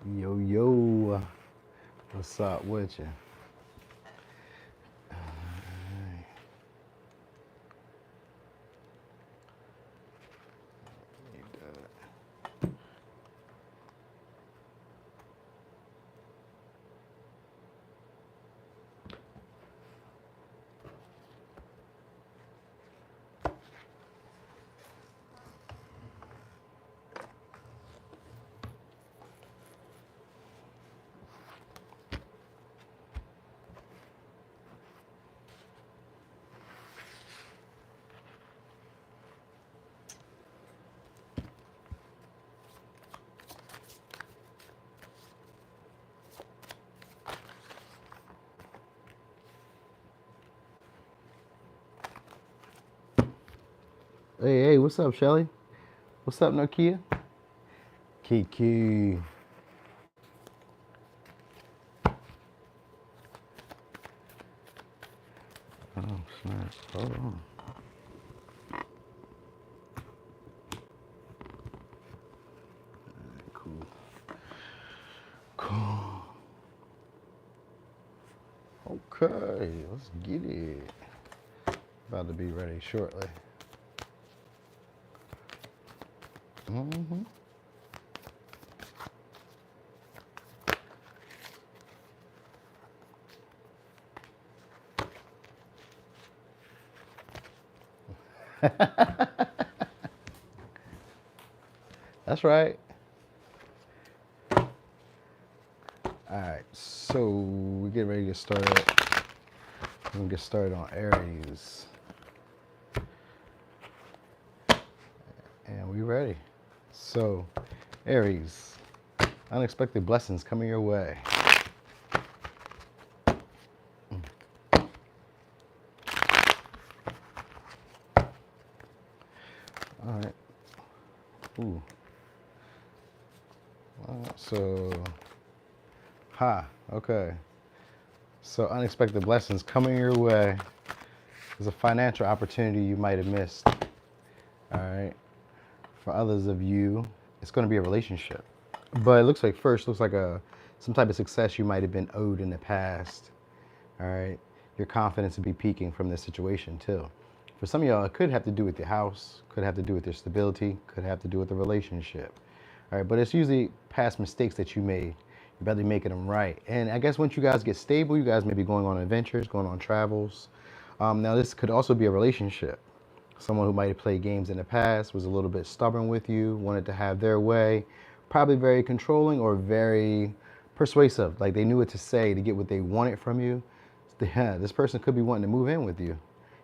Yo, yo, what's up with you? Hey, what's up, Shelly? What's up, Nokia? Kiki. Oh, snap. Hold on. Cool. Cool. Okay, let's get it. About to be ready shortly. Mm-hmm. That's right. All right, so we get ready to get started. We're gonna get started on Aries, and we ready. So, Aries, unexpected blessings coming your way. All right. Ooh. So, okay. So unexpected blessings coming your way. There's a financial opportunity you might have missed. All right. For others of you, it's going to be a relationship. But it looks like some type of success you might have been owed in the past. All right. Your confidence will be peaking from this situation too. For some of y'all, it could have to do with your house, could have to do with your stability, could have to do with the relationship. All right, but it's usually past mistakes that you made. You're barely making them right. And I guess once you guys get stable, you guys may be going on adventures, going on travels. Now, this could also be a relationship. Someone who might have played games in the past, was a little bit stubborn with you, wanted to have their way, probably very controlling or very persuasive. Like they knew what to say to get what they wanted from you. Yeah, this person could be wanting to move in with you.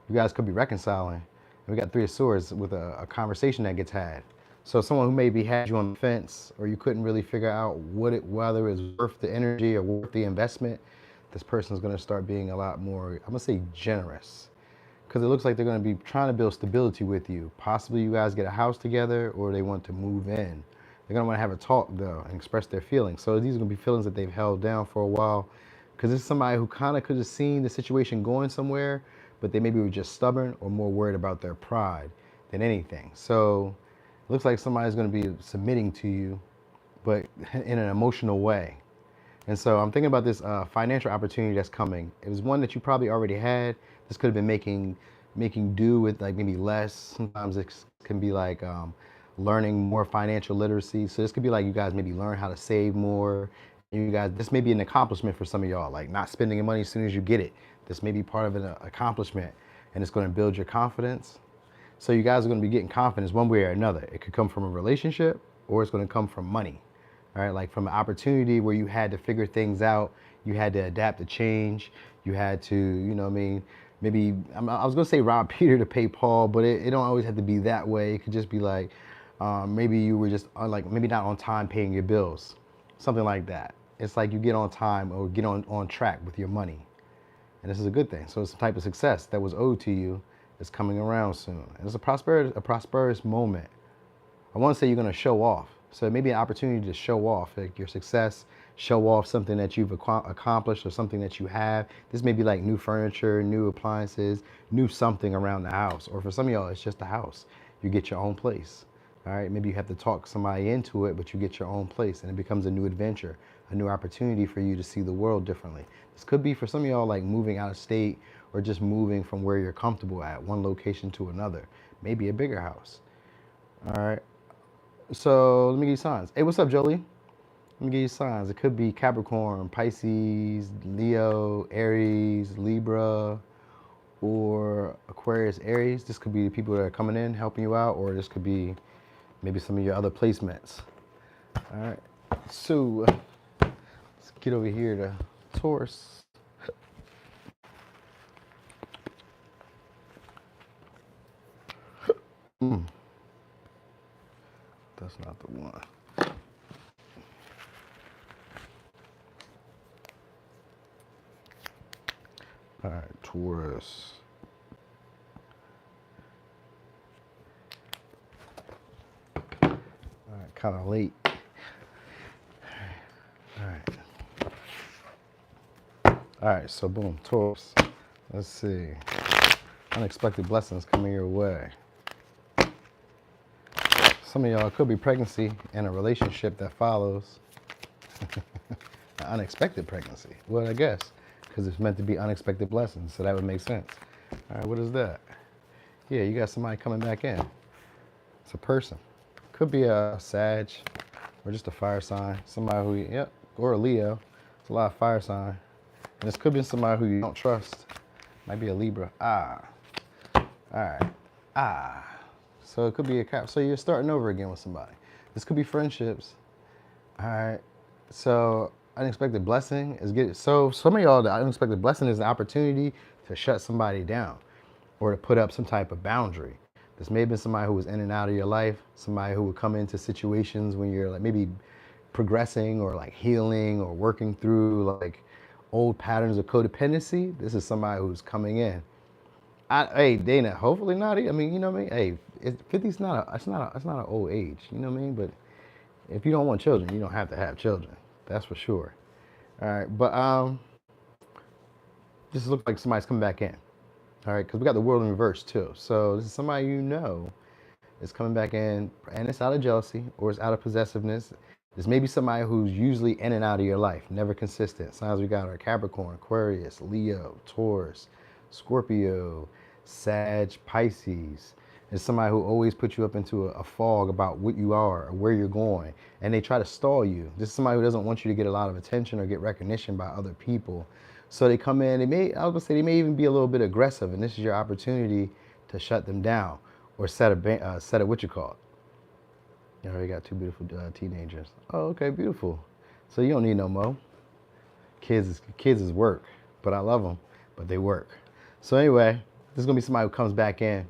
You guys could be reconciling. And we got Three of Swords with a conversation that gets had. So someone who maybe had you on the fence, or you couldn't really figure out whether it was worth the energy or worth the investment, this person's going to start being a lot more, I'm going to say, generous. Because it looks like they're going to be trying to build stability with you. Possibly you guys get a house together, or they want to move in. They're going to want to have a talk, though, and express their feelings. So these are going to be feelings that they've held down for a while. Because it's somebody who kind of could have seen the situation going somewhere, but they maybe were just stubborn or more worried about their pride than anything. So it looks like somebody's going to be submitting to you, but in an emotional way. And so I'm thinking about this financial opportunity that's coming. It was one that you probably already had. This could have been making do with like maybe less. Sometimes it can be like learning more financial literacy. So this could be like you guys maybe learn how to save more. You guys, this may be an accomplishment for some of y'all, like not spending your money as soon as you get it. This may be part of an accomplishment, and it's going to build your confidence. So you guys are going to be getting confidence one way or another. It could come from a relationship, or it's going to come from money. All right, like from an opportunity where you had to figure things out, you had to adapt to change, you had to, you know what I mean, maybe, I was gonna say rob Peter to pay Paul, but it don't always have to be that way. It could just be like, maybe you were just like, maybe not on time paying your bills, something like that. It's like you get on time or get on track with your money. And this is a good thing. So it's a type of success that was owed to you is coming around soon. And it's a prosperous moment. I want to say you're going to show off. So it may be an opportunity to show off like your success, show off something that you've accomplished or something that you have. This may be like new furniture, new appliances, new something around the house. Or for some of y'all, it's just a house. You get your own place. All right, maybe you have to talk somebody into it, but you get your own place and it becomes a new adventure, a new opportunity for you to see the world differently. This could be for some of y'all like moving out of state or just moving from where you're comfortable at one location to another, maybe a bigger house. All right, so let me give you signs. Hey, what's up, Jolie? Let me give you signs. It could be Capricorn, Pisces, Leo, Aries, Libra, or Aquarius, Aries. This could be the people that are coming in, helping you out, or this could be maybe some of your other placements. All right, so let's get over here to Taurus. That's not the one. All right, Taurus. All right, kind of late. All right, so boom, Taurus. Let's see. Unexpected blessings coming your way. Some of y'all could be pregnancy and a relationship that follows. An unexpected pregnancy. Well, I guess, because it's meant to be unexpected blessings, so that would make sense. All right, what is that? Yeah, you got somebody coming back in. It's a person. Could be a Sag or just a fire sign. Somebody who, yep, or a Leo. It's a lot of fire sign. And this could be somebody who you don't trust. Might be a Libra. All right. So it could be a Cap. So you're starting over again with somebody. This could be friendships. All right. So unexpected blessing is good. So some of y'all, the unexpected blessing is an opportunity to shut somebody down or to put up some type of boundary. This may have been somebody who was in and out of your life, somebody who would come into situations when you're like maybe progressing or like healing or working through like old patterns of codependency. This is somebody who's coming in. Hey, Dana, hopefully not. I mean, you know what I mean? Hey, 50 is not an old age, you know what I mean? But if you don't want children, you don't have to have children. That's for sure. All right, but this looks like somebody's coming back in. All right, because we got the world in reverse too. So this is somebody you know is coming back in, and it's out of jealousy or it's out of possessiveness. This may be somebody who's usually in and out of your life, never consistent. Signs we got are Capricorn, Aquarius, Leo, Taurus, Scorpio, Sag, Pisces. It's somebody who always puts you up into a fog about what you are or where you're going, and they try to stall you. This is somebody who doesn't want you to get a lot of attention or get recognition by other people. So they come in, I was gonna say they may even be a little bit aggressive, and this is your opportunity to shut them down or set a what you call it. You already got two beautiful teenagers. Oh, okay, beautiful. So you don't need no more. Kids is work, but I love them, but they work. So anyway, this is gonna be somebody who comes back in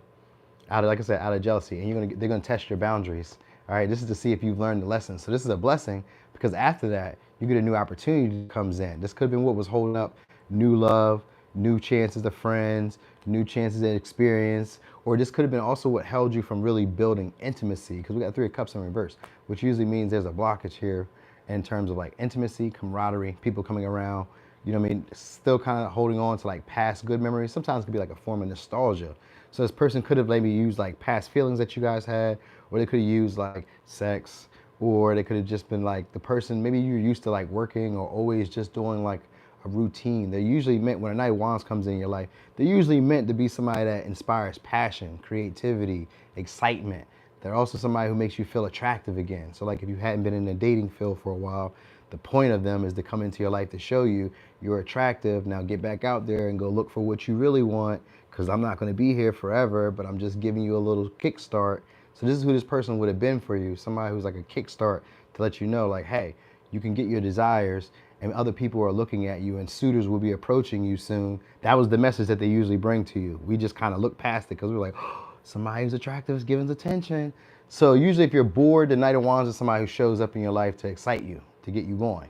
out of, like I said, out of jealousy, and they're gonna test your boundaries. All right, this is to see if you've learned the lesson. So this is a blessing because after that, you get a new opportunity that comes in. This could have been what was holding up new love, new chances of friends, new chances of experience, or this could have been also what held you from really building intimacy, because we got 3 of Cups in reverse, which usually means there's a blockage here in terms of like intimacy, camaraderie, people coming around, you know what I mean, still kind of holding on to like past good memories. Sometimes it could be like a form of nostalgia. So this person could have maybe used like past feelings that you guys had, or they could have used like sex, or they could have just been like the person, maybe you're used to like working or always just doing like a routine. They're usually meant, when a Knight of Wands comes in your life, they're usually meant to be somebody that inspires passion, creativity, excitement. They're also somebody who makes you feel attractive again. So like if you hadn't been in the dating field for a while, the point of them is to come into your life to show you you're attractive. Now get back out there and go look for what you really want, because I'm not going to be here forever, but I'm just giving you a little kickstart. So this is who this person would have been for you, somebody who's like a kickstart to let you know like, hey, you can get your desires, and other people are looking at you and suitors will be approaching you soon. That was the message that they usually bring to you. We just kind of look past it because we're like, oh, somebody who's attractive is giving us attention. So usually if you're bored, the Knight of Wands is somebody who shows up in your life to excite you, to get you going.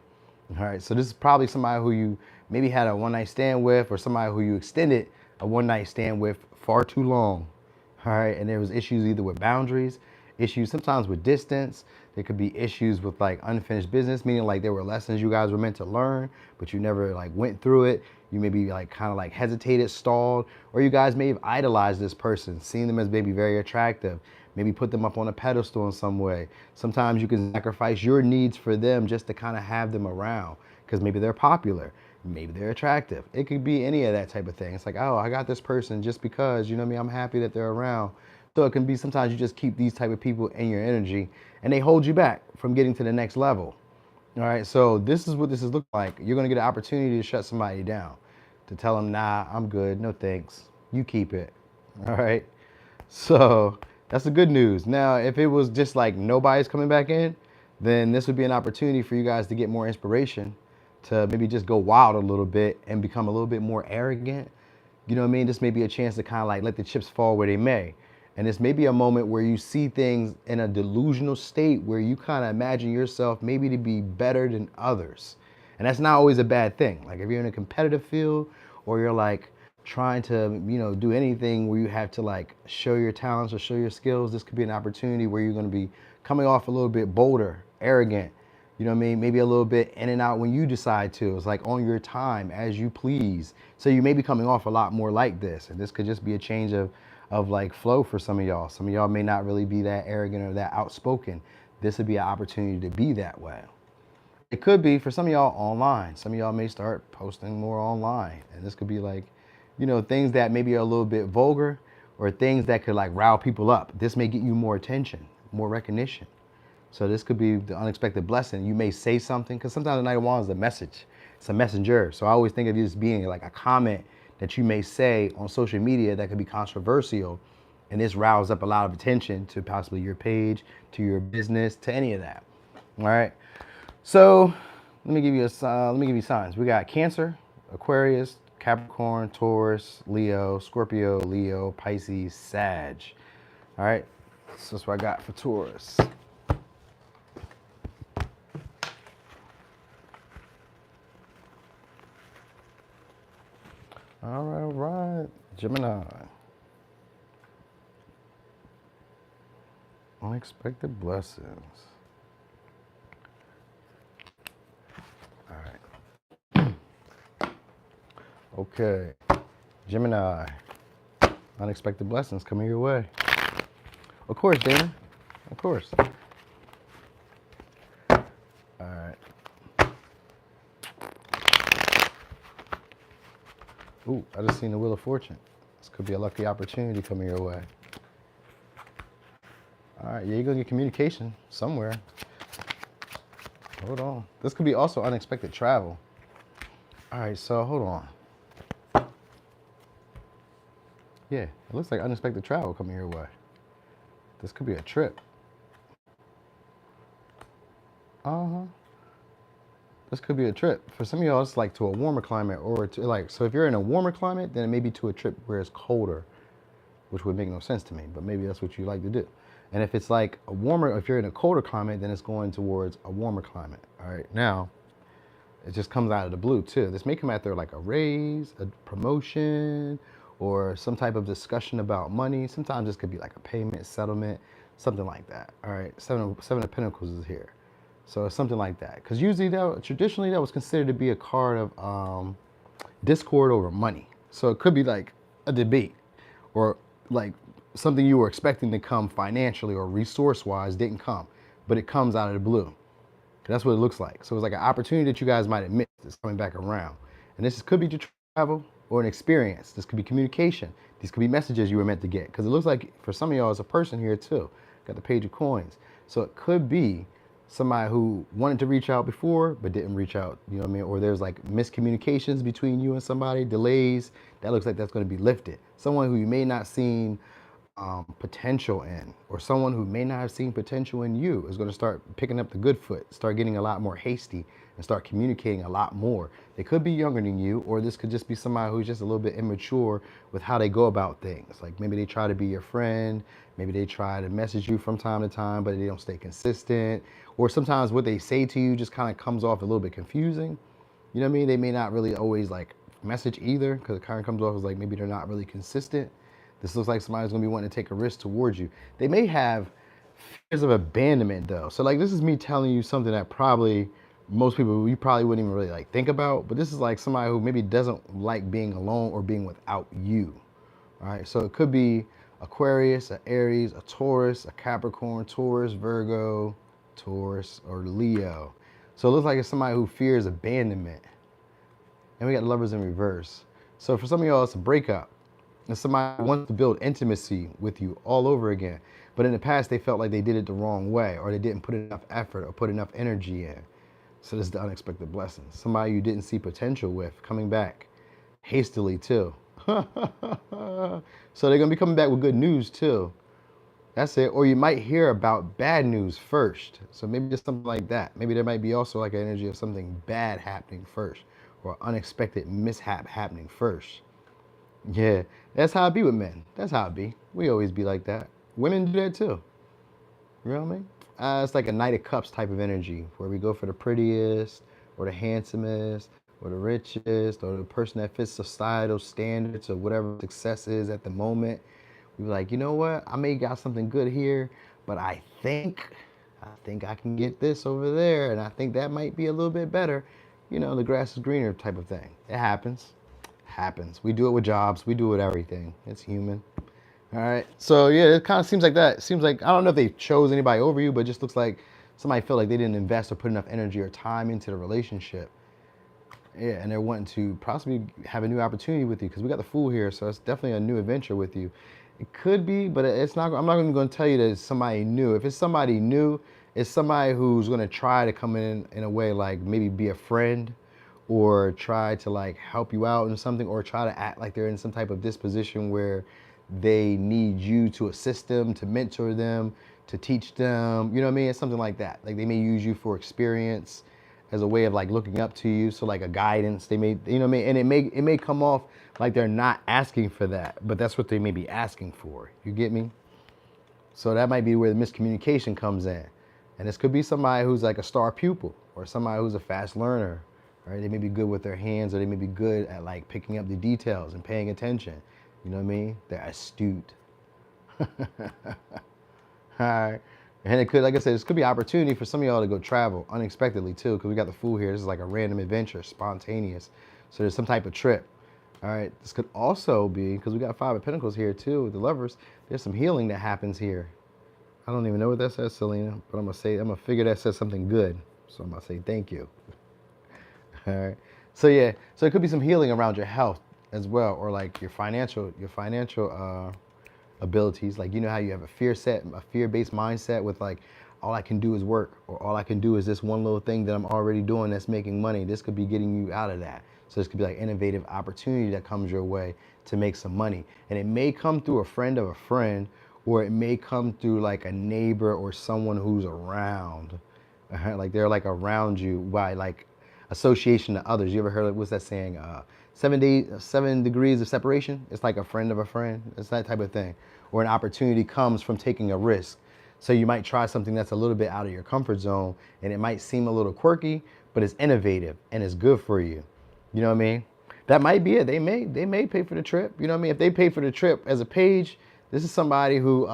All right, so this is probably somebody who you maybe had a one-night stand with, or somebody who you extended a one-night stand with far too long. All right, and there was issues either with boundaries, issues sometimes with distance. There could be issues with like unfinished business, meaning like there were lessons you guys were meant to learn, but you never like went through it. You maybe like kind of like hesitated, stalled, or you guys may have idolized this person, seen them as maybe very attractive. maybe put them up on a pedestal in some way. Sometimes you can sacrifice your needs for them just to kind of have them around because maybe they're popular, maybe they're attractive. It could be any of that type of thing. It's like, oh, I got this person just because, you know what I mean, I'm happy that they're around. So it can be sometimes you just keep these type of people in your energy and they hold you back from getting to the next level. All right, so this is what this is looking like. You're gonna get an opportunity to shut somebody down, to tell them, nah, I'm good, no thanks. You keep it. All right. So that's the good news. Now, if it was just like nobody's coming back in, then this would be an opportunity for you guys to get more inspiration, to maybe just go wild a little bit and become a little bit more arrogant. You know what I mean? This may be a chance to kind of like let the chips fall where they may. And this may be a moment where you see things in a delusional state where you kind of imagine yourself maybe to be better than others. And that's not always a bad thing. Like if you're in a competitive field or you're like trying to, you know, do anything where you have to like show your talents or show your skills, this could be an opportunity where you're going to be coming off a little bit bolder, arrogant, you know what I mean? Maybe a little bit in and out when you decide to. It's like on your time, as you please. So you may be coming off a lot more like this. And this could just be a change of like flow for some of y'all. Some of y'all may not really be that arrogant or that outspoken. This would be an opportunity to be that way. It could be for some of y'all online. Some of y'all may start posting more online. And this could be like, you know, things that maybe are a little bit vulgar or things that could like rile people up. This may get you more attention, more recognition. So this could be the unexpected blessing. You may say something, because sometimes the Knight of Wands is a message. It's a messenger. So I always think of you as being like a comment that you may say on social media that could be controversial. And this riles up a lot of attention to possibly your page, to your business, to any of that. All right. So let me give you signs. We got Cancer, Aquarius, Capricorn, Taurus, Leo, Scorpio, Leo, Pisces, Sag. All right. So that's what I got for Taurus. All right. Gemini. Unexpected blessings. All right. Okay. Gemini. Unexpected blessings coming your way. Of course, Dana. Of course. All right. Ooh, I just seen the Wheel of Fortune. This could be a lucky opportunity coming your way. All right, yeah, you're gonna get communication somewhere. Hold on. This could be also unexpected travel. All right, so hold on. Yeah, it looks like unexpected travel coming your way. This could be a trip. This could be a trip. For some of y'all, it's like to a warmer climate or to like, so if you're in a warmer climate, then it may be to a trip where it's colder, which would make no sense to me, but maybe that's what you like to do. And if it's like a warmer, if you're in a colder climate, then it's going towards a warmer climate. All right, now, it just comes out of the blue too. This may come after like a raise, a promotion, or some type of discussion about money. Sometimes this could be like a payment, settlement, something like that. All right, seven of Pentacles is here. So it's something like that. Because usually, traditionally, that was considered to be a card of discord over money. So it could be like a debate or like something you were expecting to come financially or resource-wise didn't come, but it comes out of the blue. That's what it looks like. So it's like an opportunity that you guys might have missed is coming back around. And this could be to travel or an experience. This could be communication. These could be messages you were meant to get. Because it looks like for some of y'all, it's a person here too. Got the Page of Coins. So it could be somebody who wanted to reach out before but didn't reach out, you know what I mean? Or there's like miscommunications between you and somebody, delays. That looks like that's going to be lifted. Someone who you may not seen potential in, or someone who may not have seen potential in you is going to start picking up the good foot, start getting a lot more hasty and start communicating a lot more. They could be younger than you, or this could just be somebody who's just a little bit immature with how they go about things. Like maybe they try to be your friend, maybe they try to message you from time to time, but they don't stay consistent, or sometimes what they say to you just kind of comes off a little bit confusing. You know what I mean? They may not really always like message either, because it kind of comes off as like maybe they're not really consistent. This looks like somebody's gonna be wanting to take a risk towards you. They may have fears of abandonment though. So like this is me telling you something that probably most people, you probably wouldn't even really like think about, but this is like somebody who maybe doesn't like being alone or being without you. All right, so it could be Aquarius, an Aries, a Taurus, a Capricorn, Taurus, Virgo, Taurus, or Leo. So it looks like it's somebody who fears abandonment. And we got Lovers in reverse. So for some of y'all, it's a breakup. And somebody wants to build intimacy with you all over again. But in the past, they felt like they did it the wrong way, or they didn't put enough effort or put enough energy in. So this is the unexpected blessing. Somebody you didn't see potential with coming back hastily too. So they're going to be coming back with good news too. That's it. Or you might hear about bad news first. So maybe just something like that. Maybe there might be also like an energy of something bad happening first, or unexpected mishap happening first. Yeah, that's how it be with men. That's how it be. We always be like that. Women do that too. You know what I mean? It's like a Knight of Cups type of energy where we go for the prettiest or the handsomest or the richest or the person that fits societal standards or whatever success is at the moment. We be like, you know what? I may got something good here, but I think I can get this over there, and I think that might be a little bit better. You know, the grass is greener type of thing. It happens. Happens. We do it with jobs. We do it with everything. It's human. All right. So yeah, it kind of seems like that. It seems like, I don't know if they chose anybody over you, but it just looks like somebody felt like they didn't invest or put enough energy or time into the relationship. Yeah, and they're wanting to possibly have a new opportunity with you because we got the Fool here, so it's definitely a new adventure with you. It could be, but it's not. I'm not even going to tell you that it's somebody new. If it's somebody new, it's somebody who's going to try to come in a way like maybe be a friend, or try to like help you out in something, or try to act like they're in some type of disposition where they need you to assist them, to mentor them, to teach them. You know what I mean? It's something like that. Like they may use you for experience as a way of like looking up to you. So like a guidance, they may, you know what I mean? And it may come off like they're not asking for that, but that's what they may be asking for. You get me? So that might be where the miscommunication comes in. And this could be somebody who's like a star pupil, or somebody who's a fast learner, right? They may be good with their hands, or they may be good at like picking up the details and paying attention. You know what I mean? They're astute. All right. And it could, like I said, this could be an opportunity for some of y'all to go travel unexpectedly too, because we got the Fool here. This is like a random adventure, spontaneous. So there's some type of trip. All right. This could also be, because we got 5 of Pentacles here too with the Lovers, there's some healing that happens here. I don't even know what that says, Selena, but I'm going to figure that says something good. So I'm going to say thank you. All right. So yeah, so it could be some healing around your health as well, or like your financial abilities. Like, you know how you have a fear-based mindset with like, all I can do is work, or all I can do is this one little thing that I'm already doing that's making money. This could be getting you out of that. So this could be like innovative opportunity that comes your way to make some money. And it may come through a friend of a friend, or it may come through like a neighbor or someone who's around. Like they're like around you by like association to others. You ever heard of, what's that saying? 7 degrees of separation. It's like a friend of a friend. It's that type of thing. Or an opportunity comes from taking a risk. So you might try something that's a little bit out of your comfort zone, and it might seem a little quirky, but it's innovative and it's good for you. You know what I mean? That might be it. They may pay for the trip. You know what I mean? If they pay for the trip as a page, this is somebody who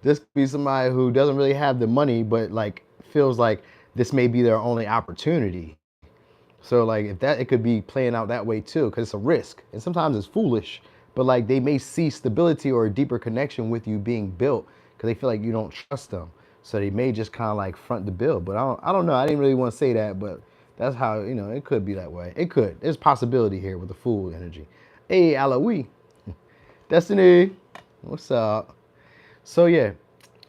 this could be somebody who doesn't really have the money, but like feels like this may be their only opportunity. So like if that, it could be playing out that way too, because it's a risk. And sometimes it's foolish, but like they may see stability or a deeper connection with you being built because they feel like you don't trust them. So they may just kind of like front the bill. But I don't know. I didn't really want to say that, but that's how, you know, it could be that way. It could. There's possibility here with the Fool energy. Hey, Aloe. Destiny. What's up? So yeah.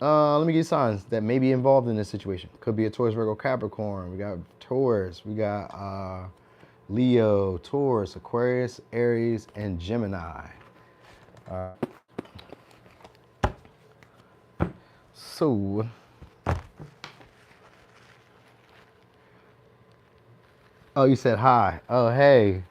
Let me get signs that may be involved in this situation. Could be a Taurus, Virgo, Capricorn. We got Taurus. We got Leo, Taurus, Aquarius, Aries, and Gemini. So, oh, you said hi. Oh, hey.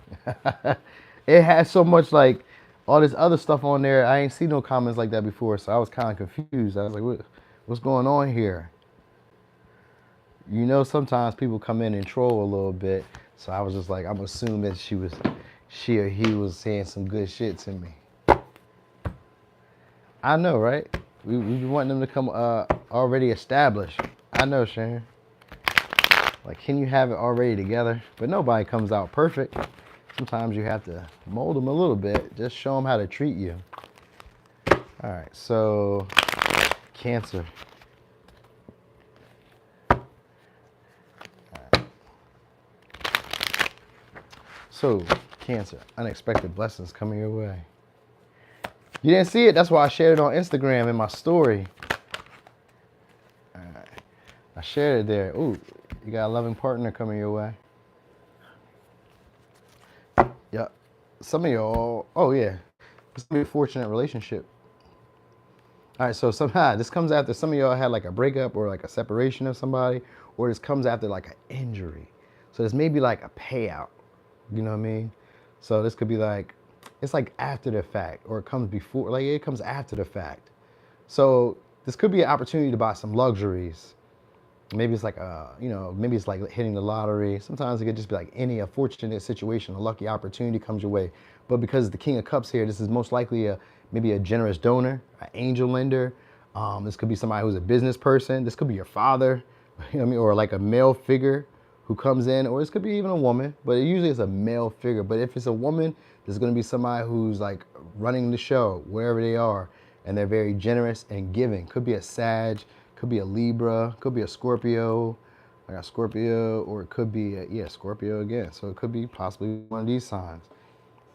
It has so much like all this other stuff on there. I ain't seen no comments like that before, so I was kind of confused. I was like, what's going on here? You know, sometimes people come in and troll a little bit, so I was just like, I'm assuming that she or he was saying some good shit to me. I know, right? We've been wanting them to come already established. I know, Sharon. Like, can you have it already together? But nobody comes out perfect. Sometimes you have to mold them a little bit. Just show them how to treat you. All right, so Cancer. So, Cancer, unexpected blessings coming your way. You didn't see it? That's why I shared it on Instagram in my story. All right. I shared it there. Ooh, you got a loving partner coming your way. Yep. Some of y'all, oh yeah, this will be a fortunate relationship. All right, so somehow this comes after some of y'all had like a breakup or like a separation of somebody, or this comes after like an injury. So this may be like a payout. You know what I mean? So this could be like, it's like after the fact, or it comes before, like it comes after the fact. So this could be an opportunity to buy some luxuries. Maybe it's like maybe it's like hitting the lottery. Sometimes it could just be like a fortunate situation, a lucky opportunity comes your way. But because the King of Cups here, this is most likely maybe a generous donor, an angel lender. This could be somebody who's a business person. This could be your father, you know what I mean, or like a male figure who comes in, or this could be even a woman, but usually it's a male figure. But if it's a woman, there's going to be somebody who's like running the show wherever they are, and they're very generous and giving. Could be a Sag, could be a Libra, could be a Scorpio. I got Scorpio, or it could be Scorpio again. So it could be possibly one of these signs.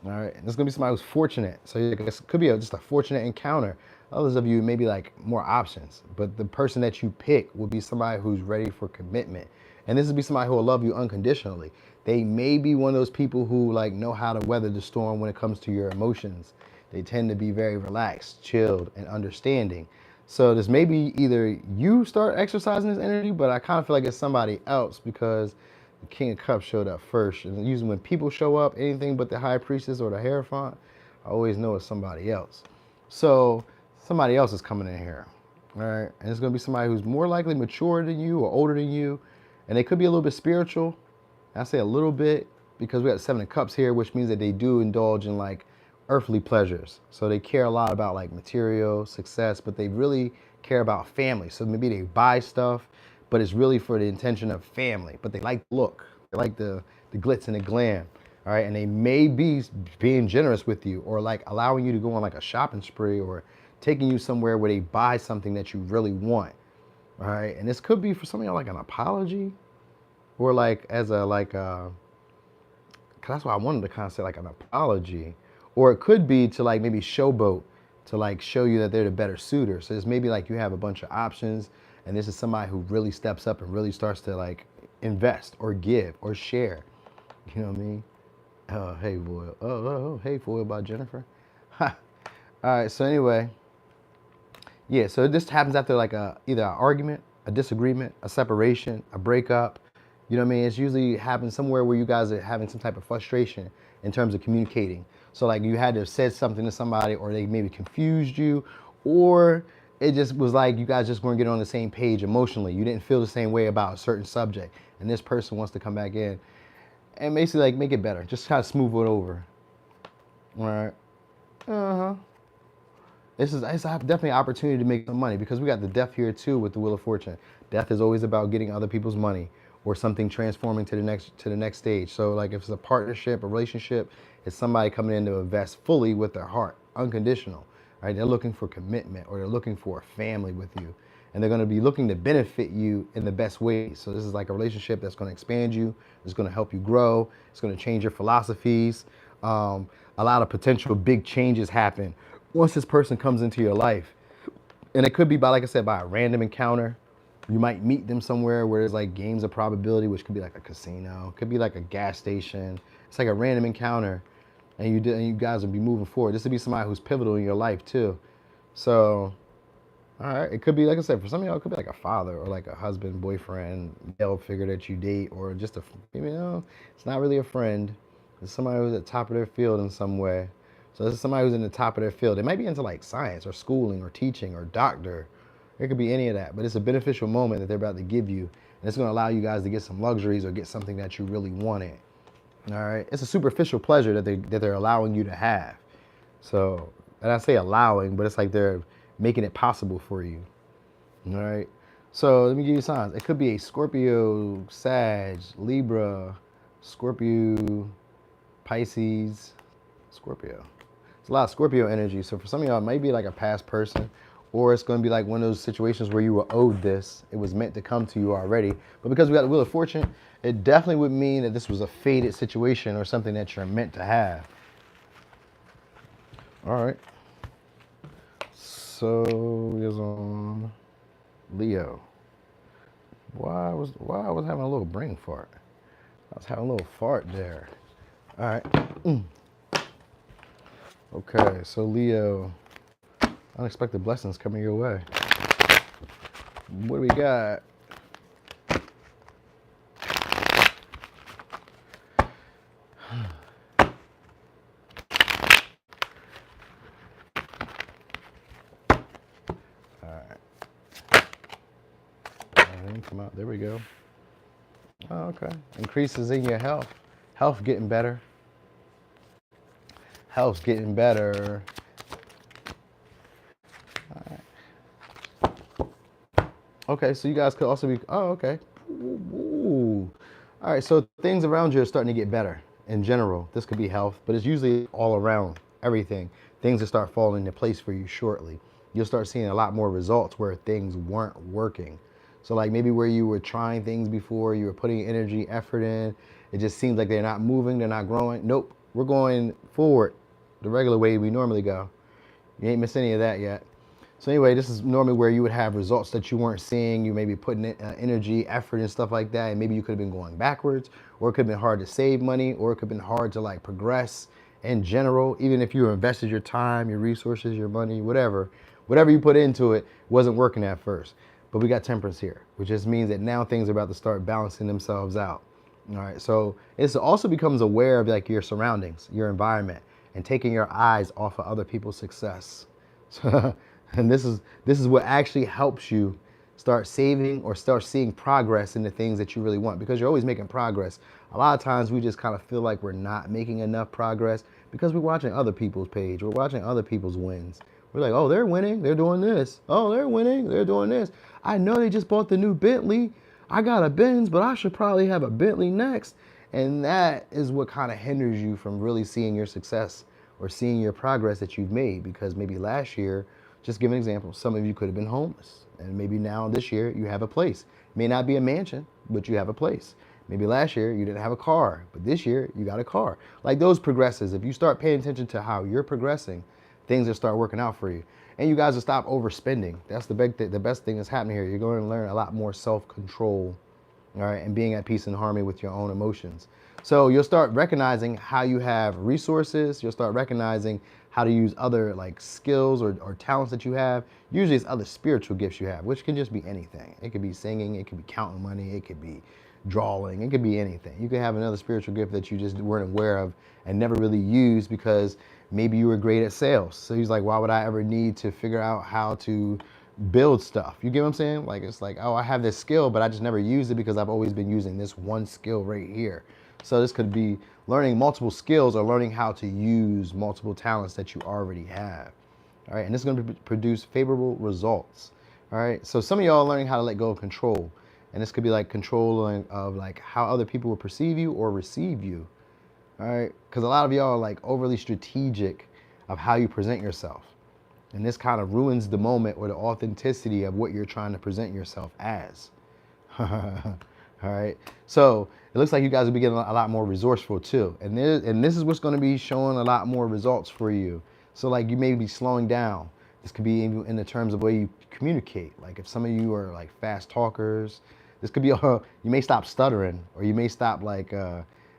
All right, and there's gonna be somebody who's fortunate. So it could be just a fortunate encounter. Others of you maybe like more options, but the person that you pick will be somebody who's ready for commitment. And this will be somebody who will love you unconditionally. They may be one of those people who like know how to weather the storm when it comes to your emotions. They tend to be very relaxed, chilled, and understanding. So this may be either you start exercising this energy, but I kind of feel like it's somebody else because the King of Cups showed up first. And usually when people show up, anything but the High Priestess or the Hierophant, I always know it's somebody else. So somebody else is coming in here, all right? And it's gonna be somebody who's more likely mature than you or older than you. And they could be a little bit spiritual. I say a little bit because we got the Seven of Cups here, which means that they do indulge in like earthly pleasures. So they care a lot about like material success, but they really care about family. So maybe they buy stuff, but it's really for the intention of family. But they like the look, they like the glitz and the glam, all right? And they may be being generous with you, or like allowing you to go on like a shopping spree, or taking you somewhere where they buy something that you really want, all right? And this could be for some of y'all like an apology, or like as a cause that's why I wanted to kind of say like an apology. Or it could be to like maybe showboat, to like show you that they're the better suitor. So it's maybe like you have a bunch of options, and this is somebody who really steps up and really starts to like invest or give or share. You know what I mean? Oh, hey, Foil. Oh, hey, Foil by Jennifer. Ha. All right, so anyway, yeah, so this happens after like either an argument, a disagreement, a separation, a breakup. You know what I mean? It's usually happens somewhere where you guys are having some type of frustration in terms of communicating. So like you had to have said something to somebody, or they maybe confused you, or it just was like you guys just weren't getting on the same page emotionally. You didn't feel the same way about a certain subject, and this person wants to come back in and basically like make it better, just kind of smooth it over. All right. Uh-huh. It's definitely an opportunity to make some money, because we got the Death here too with the Wheel of Fortune. Death is always about getting other people's money, or something transforming to the next stage. So like if it's a partnership, a relationship, it's somebody coming in to invest fully with their heart, unconditional. Right? They're looking for commitment, or they're looking for a family with you. And they're going to be looking to benefit you in the best way. So this is like a relationship that's going to expand you. It's going to help you grow. It's going to change your philosophies. A lot of potential big changes happen once this person comes into your life. And it could be by, like I said, by a random encounter. You might meet them somewhere where there's like games of probability, which could be like a casino, could be like a gas station. It's like a random encounter, and you guys will be moving forward. This would be somebody who's pivotal in your life too. So, all right, it could be, like I said, for some of y'all, it could be like a father, or like a husband, boyfriend, male figure that you date, or just it's not really a friend. It's somebody who's at the top of their field in some way. So this is somebody who's in the top of their field. They might be into like science or schooling or teaching or doctor. It could be any of that, but it's a beneficial moment that they're about to give you, and it's going to allow you guys to get some luxuries or get something that you really wanted. All right, it's a superficial pleasure that they're allowing you to have. So, and I say allowing, but it's like they're making it possible for you. All right. So let me give you signs. It could be a Scorpio, Sag, Libra, Scorpio, Pisces, Scorpio. It's a lot of Scorpio energy. So for some of y'all, it might be like a past person, or it's going to be like one of those situations where you were owed this. It was meant to come to you already. But because we got the Wheel of Fortune, it definitely would mean that this was a fated situation or something that you're meant to have. All right. So is on Leo. Why I was having a little brain fart. I was having a little fart there. All right. Okay, so Leo, unexpected blessings coming your way. What do we got? Come out. There we go. Oh, okay. Increases in your health. Health getting better. Health's getting better. All right. Okay, so you guys could also be. Oh, okay. Ooh. All right, so things around you are starting to get better in general. This could be health, but it's usually all around everything. Things will start falling into place for you shortly. You'll start seeing a lot more results where things weren't working. So like maybe where you were trying things before, you were putting energy, effort in, it just seems like they're not moving, they're not growing. Nope, we're going forward the regular way we normally go. You ain't missed any of that yet. So anyway, this is normally where you would have results that you weren't seeing. You may be putting in, energy, effort, and stuff like that, and maybe you could have been going backwards, or it could have been hard to save money, or it could have been hard to like progress in general. Even if you invested your time, your resources, your money, whatever you put into it wasn't working at first. But we got temperance here, which just means that now things are about to start balancing themselves out. All right, so it also becomes aware of like your surroundings, your environment, and taking your eyes off of other people's success. And this is what actually helps you start saving or start seeing progress in the things that you really want, because you're always making progress. A lot of times we just kind of feel like we're not making enough progress because we're watching other people's page, we're watching other people's wins. We're like, oh, they're winning, they're doing this. Oh, they're winning, they're doing this. I know they just bought the new Bentley. I got a Benz, but I should probably have a Bentley next. And that is what kind of hinders you from really seeing your success or seeing your progress that you've made. Because maybe last year, just give an example, some of you could have been homeless. And maybe now this year you have a place. It may not be a mansion, but you have a place. Maybe last year you didn't have a car, but this year you got a car. Like those progresses, if you start paying attention to how you're progressing, things will start working out for you. And you guys will stop overspending. That's the best thing that's happening here. You're going to learn a lot more self-control, all right, and being at peace and harmony with your own emotions. So you'll start recognizing how you have resources. You'll start recognizing how to use other like skills or talents that you have. Usually it's other spiritual gifts you have, which can just be anything. It could be singing, it could be counting money, it could be drawing, it could be anything. You could have another spiritual gift that you just weren't aware of and never really used because maybe you were great at sales. So he's like, why would I ever need to figure out how to build stuff? You get what I'm saying? Like, it's like, oh, I have this skill, but I just never used it because I've always been using this one skill right here. So this could be learning multiple skills or learning how to use multiple talents that you already have. All right, and this is going to produce favorable results. All right, so some of y'all are learning how to let go of control. And this could be like controlling of like how other people will perceive you or receive you. All right, because a lot of y'all are like overly strategic of how you present yourself. And this kind of ruins the moment or the authenticity of what you're trying to present yourself as. All right, so it looks like you guys will be getting a lot more resourceful too. And this is what's going to be showing a lot more results for you. So like you may be slowing down. This could be in the terms of the way you communicate. Like if some of you are like fast talkers, this could be, you may stop stuttering, or you may stop like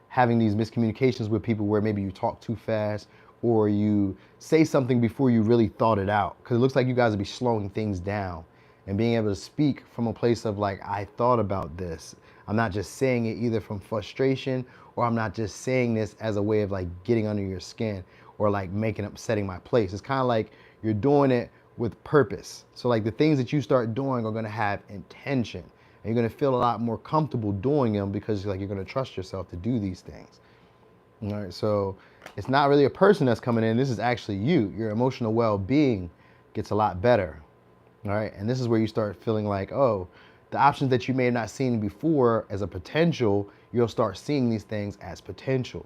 having these miscommunications with people where maybe you talk too fast or you say something before you really thought it out. Because it looks like you guys will be slowing things down and being able to speak from a place of like, I thought about this. I'm not just saying it either from frustration, or I'm not just saying this as a way of like getting under your skin or like upsetting my place. It's kind of like you're doing it with purpose. So like the things that you start doing are going to have intention. And you're going to feel a lot more comfortable doing them because like you're going to trust yourself to do these things. All right, so it's not really a person that's coming in. This is actually you. Your emotional well-being gets a lot better. All right, and this is where you start feeling like, oh, the options that you may have not seen before as a potential, you'll start seeing these things as potential.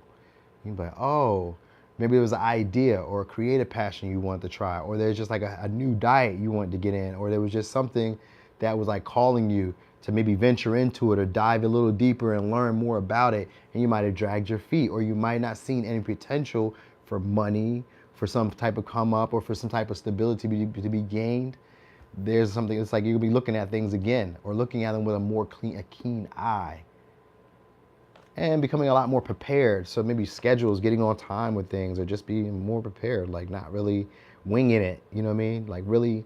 You'll be like, oh, Maybe it was an idea or a creative passion you wanted to try, or there's just like a new diet you wanted to get in, or there was just something that was like calling you to maybe venture into it or dive a little deeper and learn more about it. And you might have dragged your feet, or you might not seen any potential for money, for some type of come up, or for some type of stability to be gained. There's something, it's like you'll be looking at things again, or looking at them with a keen eye, and becoming a lot more prepared. So maybe schedules, getting on time with things, or just being more prepared, like not really winging it, you know what I mean? Like really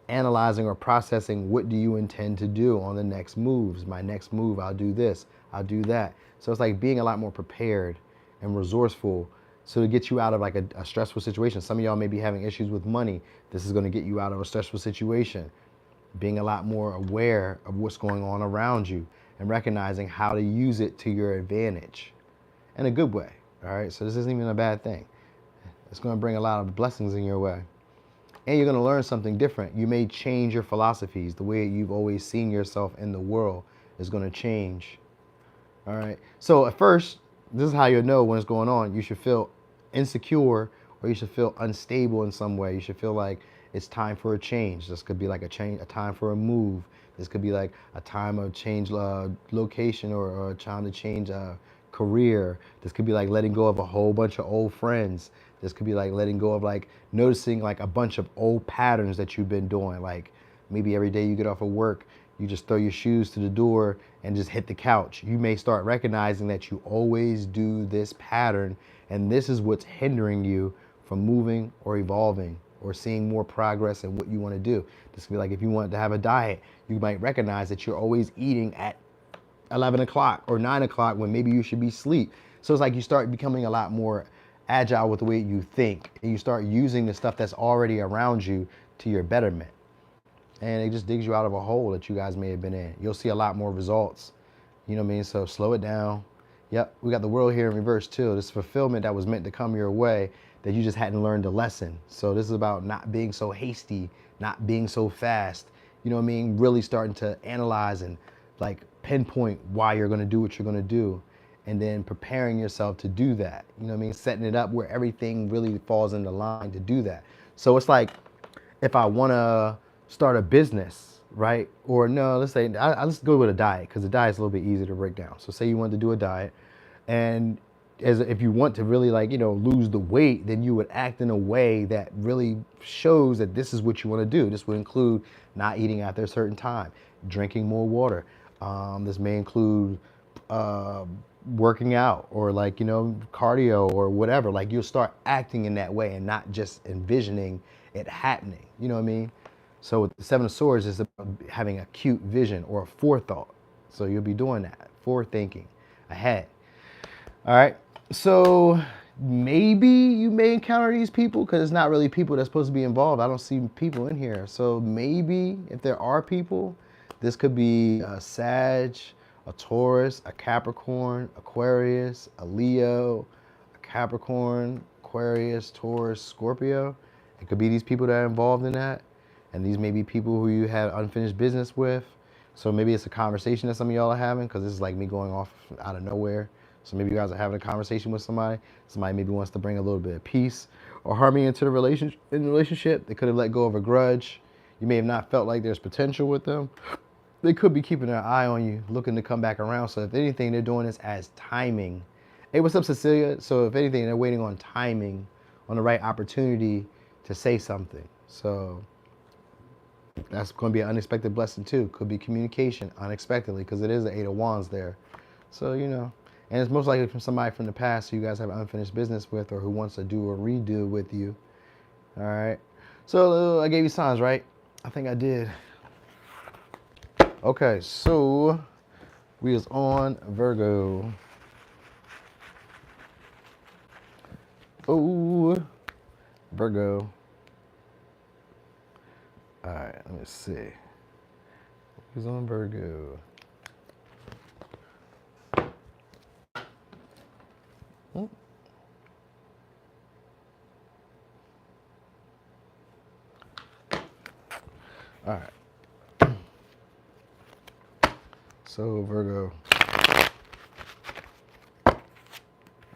analyzing or processing, what do you intend to do on the next moves? My next move, I'll do this, I'll do that. So it's like being a lot more prepared and resourceful, so to get you out of like a stressful situation. Some of y'all may be having issues with money. This is going to get you out of a stressful situation. Being a lot more aware of what's going on around you and recognizing how to use it to your advantage in a good way. All right, so this isn't even a bad thing. It's going to bring a lot of blessings in your way. And you're going to learn something different. You may change your philosophies. The way you've always seen yourself in the world is going to change. All right, so at first, this is how you'll know when it's going on. You should feel insecure, or you should feel unstable in some way. You should feel like it's time for a change. This could be like a time for a move. This could be like a time of change location, or a time to change career. This could be like letting go of a whole bunch of old friends. This could be like letting go of like noticing like a bunch of old patterns that you've been doing. Like maybe every day you get off of work, you just throw your shoes to the door and just hit the couch. You may start recognizing that you always do this pattern, and this is what's hindering you from moving or evolving or seeing more progress in what you want to do. This could be like if you want to have a diet, you might recognize that you're always eating at 11 o'clock or 9 o'clock when maybe you should be asleep. So it's like you start becoming a lot more agile with the way you think, and you start using the stuff that's already around you to your betterment. And it just digs you out of a hole that you guys may have been in. You'll see a lot more results. You know what I mean? So slow it down. Yep, we got the world here in reverse too. This fulfillment that was meant to come your way that you just hadn't learned a lesson. So this is about not being so hasty, not being so fast. You know what I mean? Really starting to analyze and like pinpoint why you're going to do what you're going to do, and then preparing yourself to do that. You know what I mean? Setting it up where everything really falls into line to do that. So it's like if I want to start a business, right? Or no, let's say, let's go with a diet, because the diet's a little bit easier to break down. So say you want to do a diet, and if you want to really like, lose the weight, then you would act in a way that really shows that this is what you want to do. This would include not eating after a certain time, drinking more water. This may include working out, or like, cardio or whatever. Like you'll start acting in that way and not just envisioning it happening. You know what I mean? So with the Seven of Swords is about having acute vision or a forethought. So you'll be doing that, forward thinking, ahead. All right. So maybe you may encounter these people, because it's not really people that's supposed to be involved. I don't see people in here. So maybe if there are people, this could be a Sag, a Taurus, a Capricorn, Aquarius, a Leo, a Capricorn, Aquarius, Taurus, Scorpio. It could be these people that are involved in that. And these may be people who you have unfinished business with. So maybe it's a conversation that some of y'all are having, because this is like me going off out of nowhere. So maybe you guys are having a conversation with somebody. Somebody maybe wants to bring a little bit of peace or harmony into the relationship. They could have let go of a grudge. You may have not felt like there's potential with them. They could be keeping their eye on you, looking to come back around. So if anything, they're doing this as timing. Hey, what's up, Cecilia? So if anything, they're waiting on timing, on the right opportunity to say something. So that's going to be an unexpected blessing too. Could be communication unexpectedly, because it is the Eight of Wands there. So, and it's most likely from somebody from the past who you guys have unfinished business with, or who wants to do a redo with you. All right. So I gave you signs, right? I think I did. Okay, so we is on Virgo. Oh, Virgo. All right, let me see. Who's on Virgo? All right. So Virgo,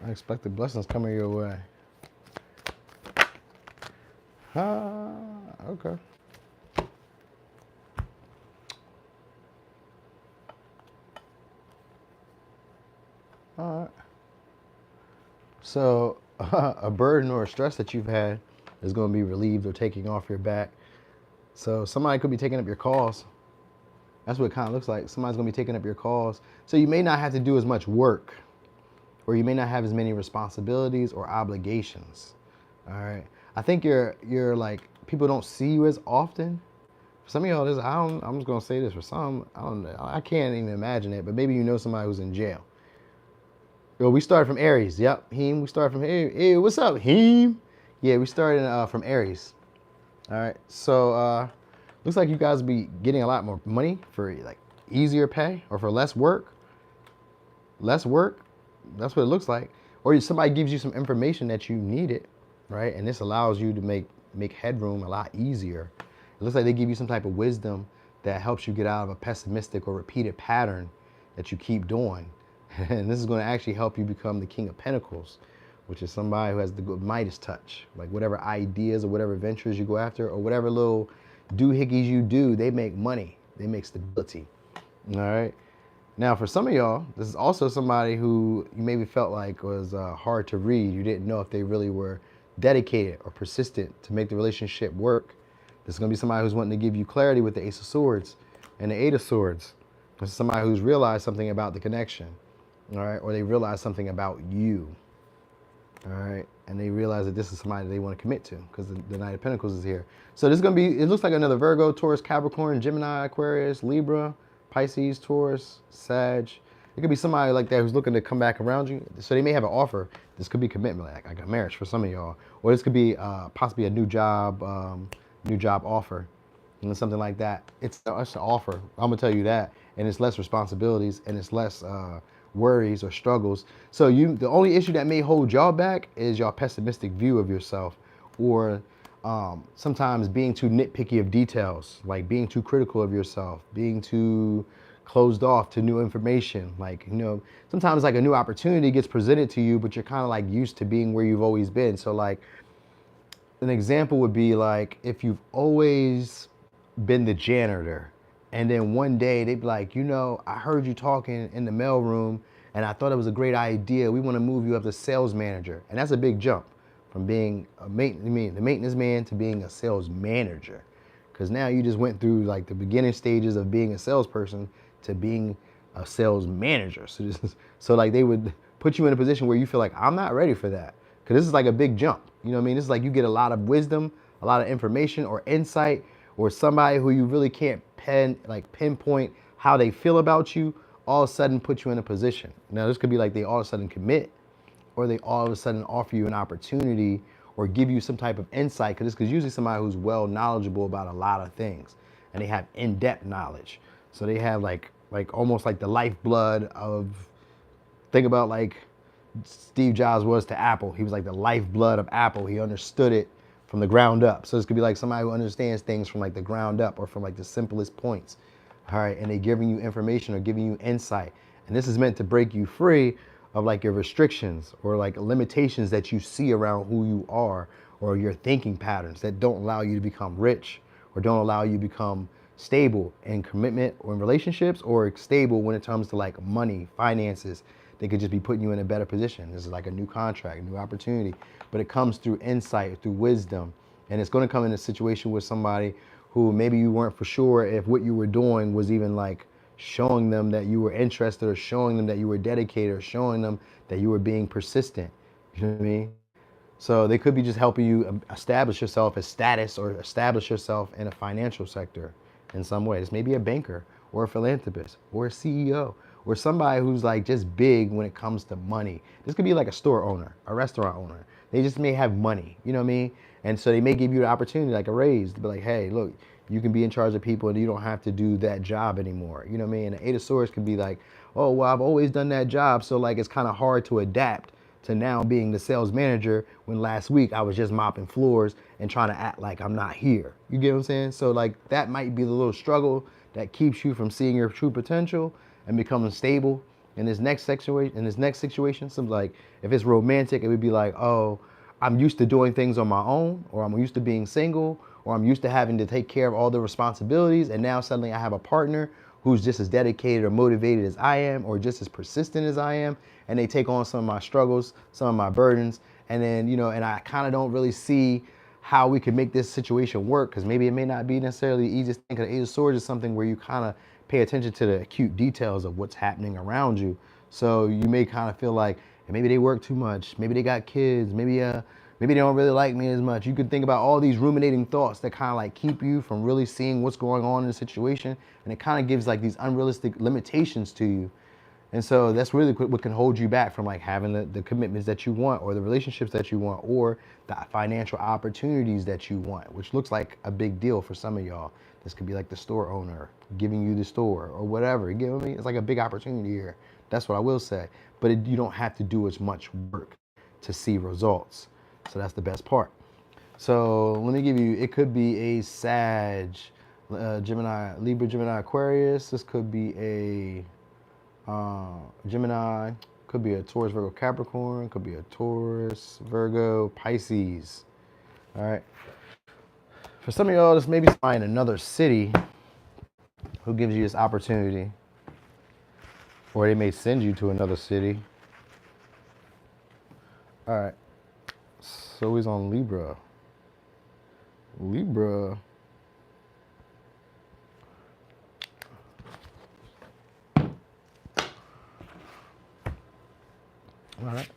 unexpected blessings coming your way. Okay. All right. So a burden or a stress that you've had is going to be relieved or taking off your back. So somebody could be taking up your calls. That's what it kind of looks like. Somebody's going to be taking up your calls. So you may not have to do as much work, or you may not have as many responsibilities or obligations. All right. I think you're like, people don't see you as often. For some of y'all, this, I'm just going to say this. For some, I don't know. I can't even imagine it, but maybe you know somebody who's in jail. Well, we started from Aries. Yep, Heme. We started from Hey, what's up, Heme? Yeah, we started from Aries. All right. So looks like you guys be getting a lot more money for like easier pay or for less work. Less work. That's what it looks like. Or somebody gives you some information that you needed, right? And this allows you to make headroom a lot easier. It looks like they give you some type of wisdom that helps you get out of a pessimistic or repeated pattern that you keep doing. And this is going to actually help you become the King of Pentacles, which is somebody who has the good Midas touch. Like whatever ideas or whatever ventures you go after or whatever little doohickeys you do, they make money. They make stability. All right. Now, for some of y'all, this is also somebody who you maybe felt like was hard to read. You didn't know if they really were dedicated or persistent to make the relationship work. This is going to be somebody who's wanting to give you clarity with the Ace of Swords and the Eight of Swords. This is somebody who's realized something about the connection. All right, or they realize something about you, all right, and they realize that this is somebody they want to commit to because the Knight of Pentacles is here. So this is going to be, it looks like another Virgo, Taurus, Capricorn, Gemini, Aquarius, Libra, Pisces, Taurus, Sag. It could be somebody like that who's looking to come back around you. So they may have an offer. This could be commitment, like a marriage for some of y'all, or this could be possibly a new job offer, and something like that. It's an offer. I'm gonna tell you that, and it's less responsibilities and it's less worries or struggles. So the only issue that may hold y'all back is your pessimistic view of yourself, or sometimes being too nitpicky of details, like being too critical of yourself, being too closed off to new information. Like, you know, sometimes like a new opportunity gets presented to you, but you're kind of like used to being where you've always been. So like an example would be like if you've always been the janitor, and then one day they'd be like, you know, I heard you talking in the mailroom and I thought it was a great idea. We want to move you up to sales manager. And that's a big jump from being the maintenance man to being a sales manager. Because now you just went through like the beginning stages of being a salesperson to being a sales manager. So like they would put you in a position where you feel like, I'm not ready for that. Because this is like a big jump. You know what I mean? This is like you get a lot of wisdom, a lot of information or insight, or somebody who you really can't pinpoint how they feel about you, all of a sudden put you in a position. Now this could be like they all of a sudden commit, or they all of a sudden offer you an opportunity or give you some type of insight, because usually somebody who's well knowledgeable about a lot of things and they have in-depth knowledge. So they have like almost like the lifeblood of, think about like Steve Jobs was to Apple. He was like the lifeblood of Apple. He understood it from the ground up. So this could be like somebody who understands things from like the ground up or from like the simplest points. All right, and they're giving you information or giving you insight. And this is meant to break you free of like your restrictions or like limitations that you see around who you are, or your thinking patterns that don't allow you to become rich or don't allow you to become stable in commitment or in relationships, or stable when it comes to like money, finances. They could just be putting you in a better position. This is like a new contract, a new opportunity, but it comes through insight, through wisdom. And it's going to come in a situation with somebody who maybe you weren't for sure if what you were doing was even like showing them that you were interested, or showing them that you were dedicated, or showing them that you were being persistent. You know what I mean? So they could be just helping you establish yourself as status, or establish yourself in a financial sector in some way. This may be a banker or a philanthropist or a CEO, or somebody who's like just big when it comes to money. This could be like a store owner, a restaurant owner. They just may have money, you know what I mean? And so they may give you the opportunity, like a raise, to be like, hey, look, you can be in charge of people and you don't have to do that job anymore. You know what I mean? And the Eight of Swords could be like, oh, well, I've always done that job. So like, it's kind of hard to adapt to now being the sales manager when last week I was just mopping floors and trying to act like I'm not here. You get what I'm saying? So like that might be the little struggle that keeps you from seeing your true potential and becoming stable in this next situation. Something like if it's romantic, it would be like, oh, I'm used to doing things on my own, or I'm used to being single, or I'm used to having to take care of all the responsibilities, and now suddenly I have a partner who's just as dedicated or motivated as I am, or just as persistent as I am, and they take on some of my struggles, some of my burdens, and then, you know, and I kind of don't really see how we could make this situation work, because maybe it may not be necessarily the easiest thing, because Ace of Swords is something where you kind of pay attention to the acute details of what's happening around you. So you may kind of feel like maybe they work too much, maybe they got kids, maybe they don't really like me as much. You could think about all these ruminating thoughts that kind of like keep you from really seeing what's going on in the situation, and it kind of gives like these unrealistic limitations to you. And so that's really what can hold you back from like having the commitments that you want, or the relationships that you want, or the financial opportunities that you want, which looks like a big deal for some of y'all. This could be like the store owner giving you the store or whatever. You get what I mean? It's like a big opportunity here. That's what I will say. But you don't have to do as much work to see results. So that's the best part. So let me give you, it could be a Sag, Gemini, Libra, Gemini, Aquarius. This could be a Gemini, could be a Taurus, Virgo, Capricorn, could be a Taurus, Virgo, Pisces. All right. For some of y'all, this may be somebody in another city who gives you this opportunity, or they may send you to another city. All right. So he's on Libra. Libra. All right,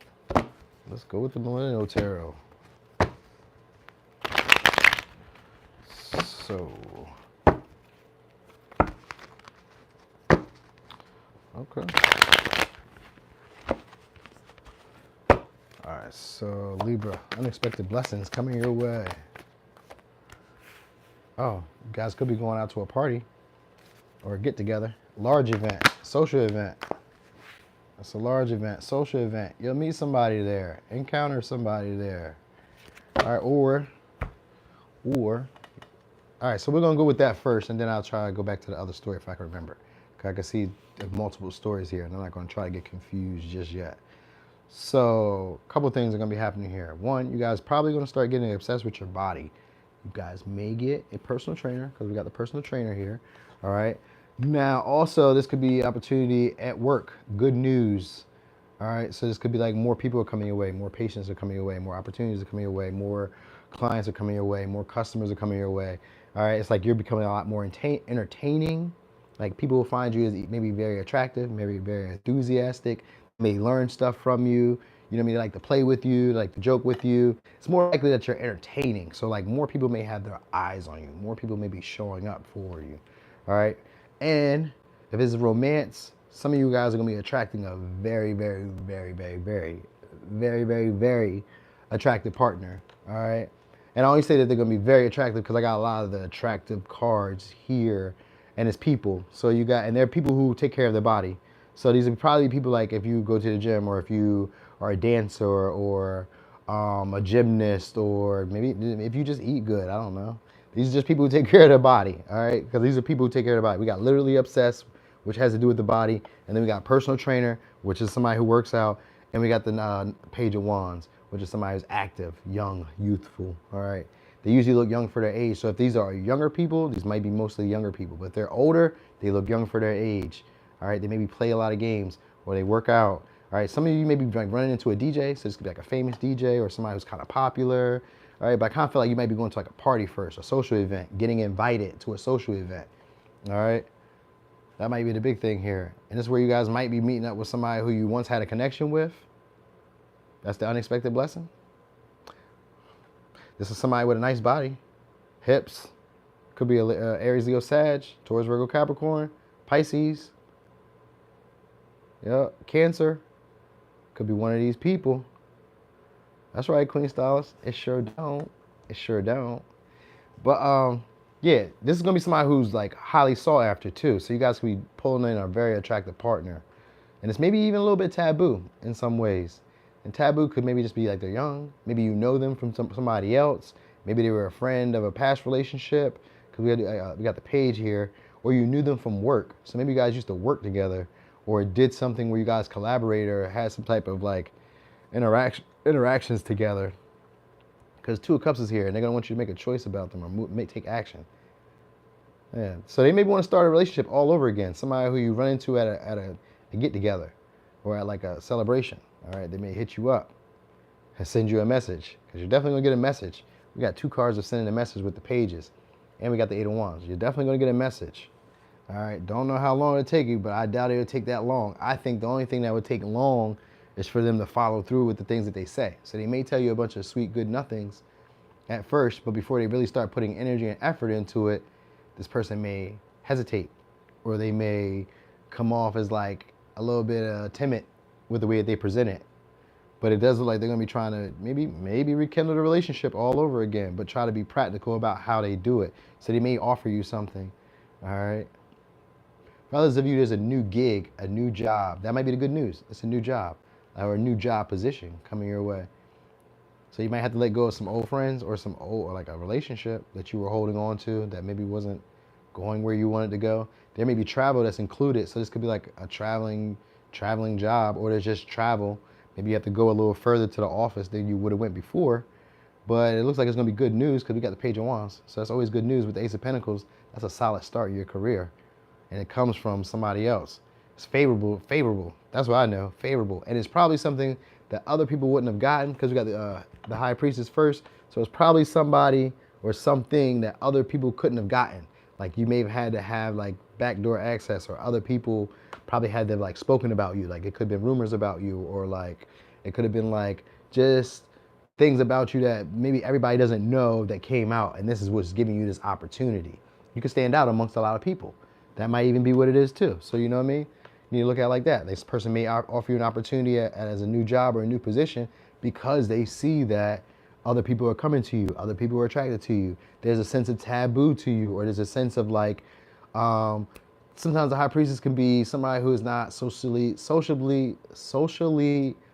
let's go with the Millennial Tarot. So, okay. All right, so Libra, unexpected blessings coming your way. Oh, you guys could be going out to a party or a get together, large event, social event. It's a large event, social event. You'll meet somebody there, encounter somebody there. All right, or, all right, so we're gonna go with that first, and then I'll try to go back to the other story if I can remember. Cause I can see multiple stories here, and I'm not gonna try to get confused just yet. So, a couple things are gonna be happening here. One, you guys probably gonna start getting obsessed with your body. You guys may get a personal trainer, because we got the personal trainer here, all right? Now, also, this could be opportunity at work. Good news. All right. So this could be like more people are coming your way, more patients are coming your way, more opportunities are coming your way, more clients are coming your way, more customers are coming your way. All right. It's like you're becoming a lot more entertaining. Like people will find you as maybe very attractive, maybe very enthusiastic, may learn stuff from you. You know what I mean? They like to play with you, like to joke with you. It's more likely that you're entertaining. So like more people may have their eyes on you. More people may be showing up for you. All right. And if it's romance, some of you guys are gonna be attracting a very, very, very, very, very, very, very, very attractive partner. All right. And I only say that they're gonna be very attractive because I got a lot of the attractive cards here, and it's people. So you got, and they're people who take care of their body. So these are probably people like if you go to the gym, or if you are a dancer, or a gymnast, or maybe if you just eat good. I don't know. These are just people who take care of their body, all right? Because these are people who take care of their body. We got literally obsessed, which has to do with the body. And then we got personal trainer, which is somebody who works out. And we got the Page of Wands, which is somebody who's active, young, youthful, all right? They usually look young for their age. So if these are younger people, these might be mostly younger people. But if they're older, they look young for their age, all right? They maybe play a lot of games, or they work out, all right? Some of you may be like running into a DJ. So this could be like a famous DJ, or somebody who's kind of popular. All right, but I kind of feel like you might be going to like a party first, a social event, getting invited to a social event. All right, that might be the big thing here. And this is where you guys might be meeting up with somebody who you once had a connection with. That's the unexpected blessing. This is somebody with a nice body, hips. Could be a Aries, Leo, Sag, Taurus, Virgo, Capricorn, Pisces. Yeah, Cancer. Could be one of these people. That's right, Queen Stylist. It sure don't. It sure don't. But yeah, this is gonna be somebody who's like highly sought after too. So you guys could be pulling in a very attractive partner, and it's maybe even a little bit taboo in some ways. And taboo could maybe just be like they're young. Maybe you know them from somebody else. Maybe they were a friend of a past relationship. Because we got the page here, or you knew them from work. So maybe you guys used to work together, or did something where you guys collaborated, or had some type of like interactions together. Because Two of Cups is here, and they're going to want you to make a choice about them or take action. Yeah. So they maybe want to start a relationship all over again. Somebody who you run into at a get-together or at like a celebration. All right. They may hit you up and send you a message, because you're definitely going to get a message. We got 2 cards of sending a message with the pages, and we got the 8 of Wands. You're definitely going to get a message. All right. Don't know how long it'll take you, but I doubt it'll take that long. I think the only thing that would take long is for them to follow through with the things that they say. So they may tell you a bunch of sweet, good nothings at first, but before they really start putting energy and effort into it, this person may hesitate, or they may come off as like a little bit timid with the way that they present it. But it does look like they're going to be trying to maybe rekindle the relationship all over again, but try to be practical about how they do it. So they may offer you something. All right. For others of you, there's a new gig, a new job. That might be the good news. It's a new job or a new job position coming your way. So you might have to let go of some old friends or or like a relationship that you were holding on to that maybe wasn't going where you wanted to go. There may be travel that's included. So this could be like a traveling job, or there's just travel. Maybe you have to go a little further to the office than you would have went before. But it looks like it's going to be good news because we got the Page of Wands. So that's always good news with the Ace of Pentacles. That's a solid start in your career. And it comes from somebody else. It's favorable. That's what I know, favorable. And it's probably something that other people wouldn't have gotten, because we got the High Priestess first. So it's probably somebody or something that other people couldn't have gotten. Like you may have had to have like backdoor access, or other people probably had to have like spoken about you. Like it could have been rumors about you, or like it could have been like just things about you that maybe everybody doesn't know that came out. And this is what's giving you this opportunity. You can stand out amongst a lot of people. That might even be what it is too. So you know what I mean? You need to look at it like that. This person may offer you an opportunity as a new job or a new position because they see that other people are coming to you, other people are attracted to you. There's a sense of taboo to you, or there's a sense of like, sometimes the High Priestess can be somebody who is not socially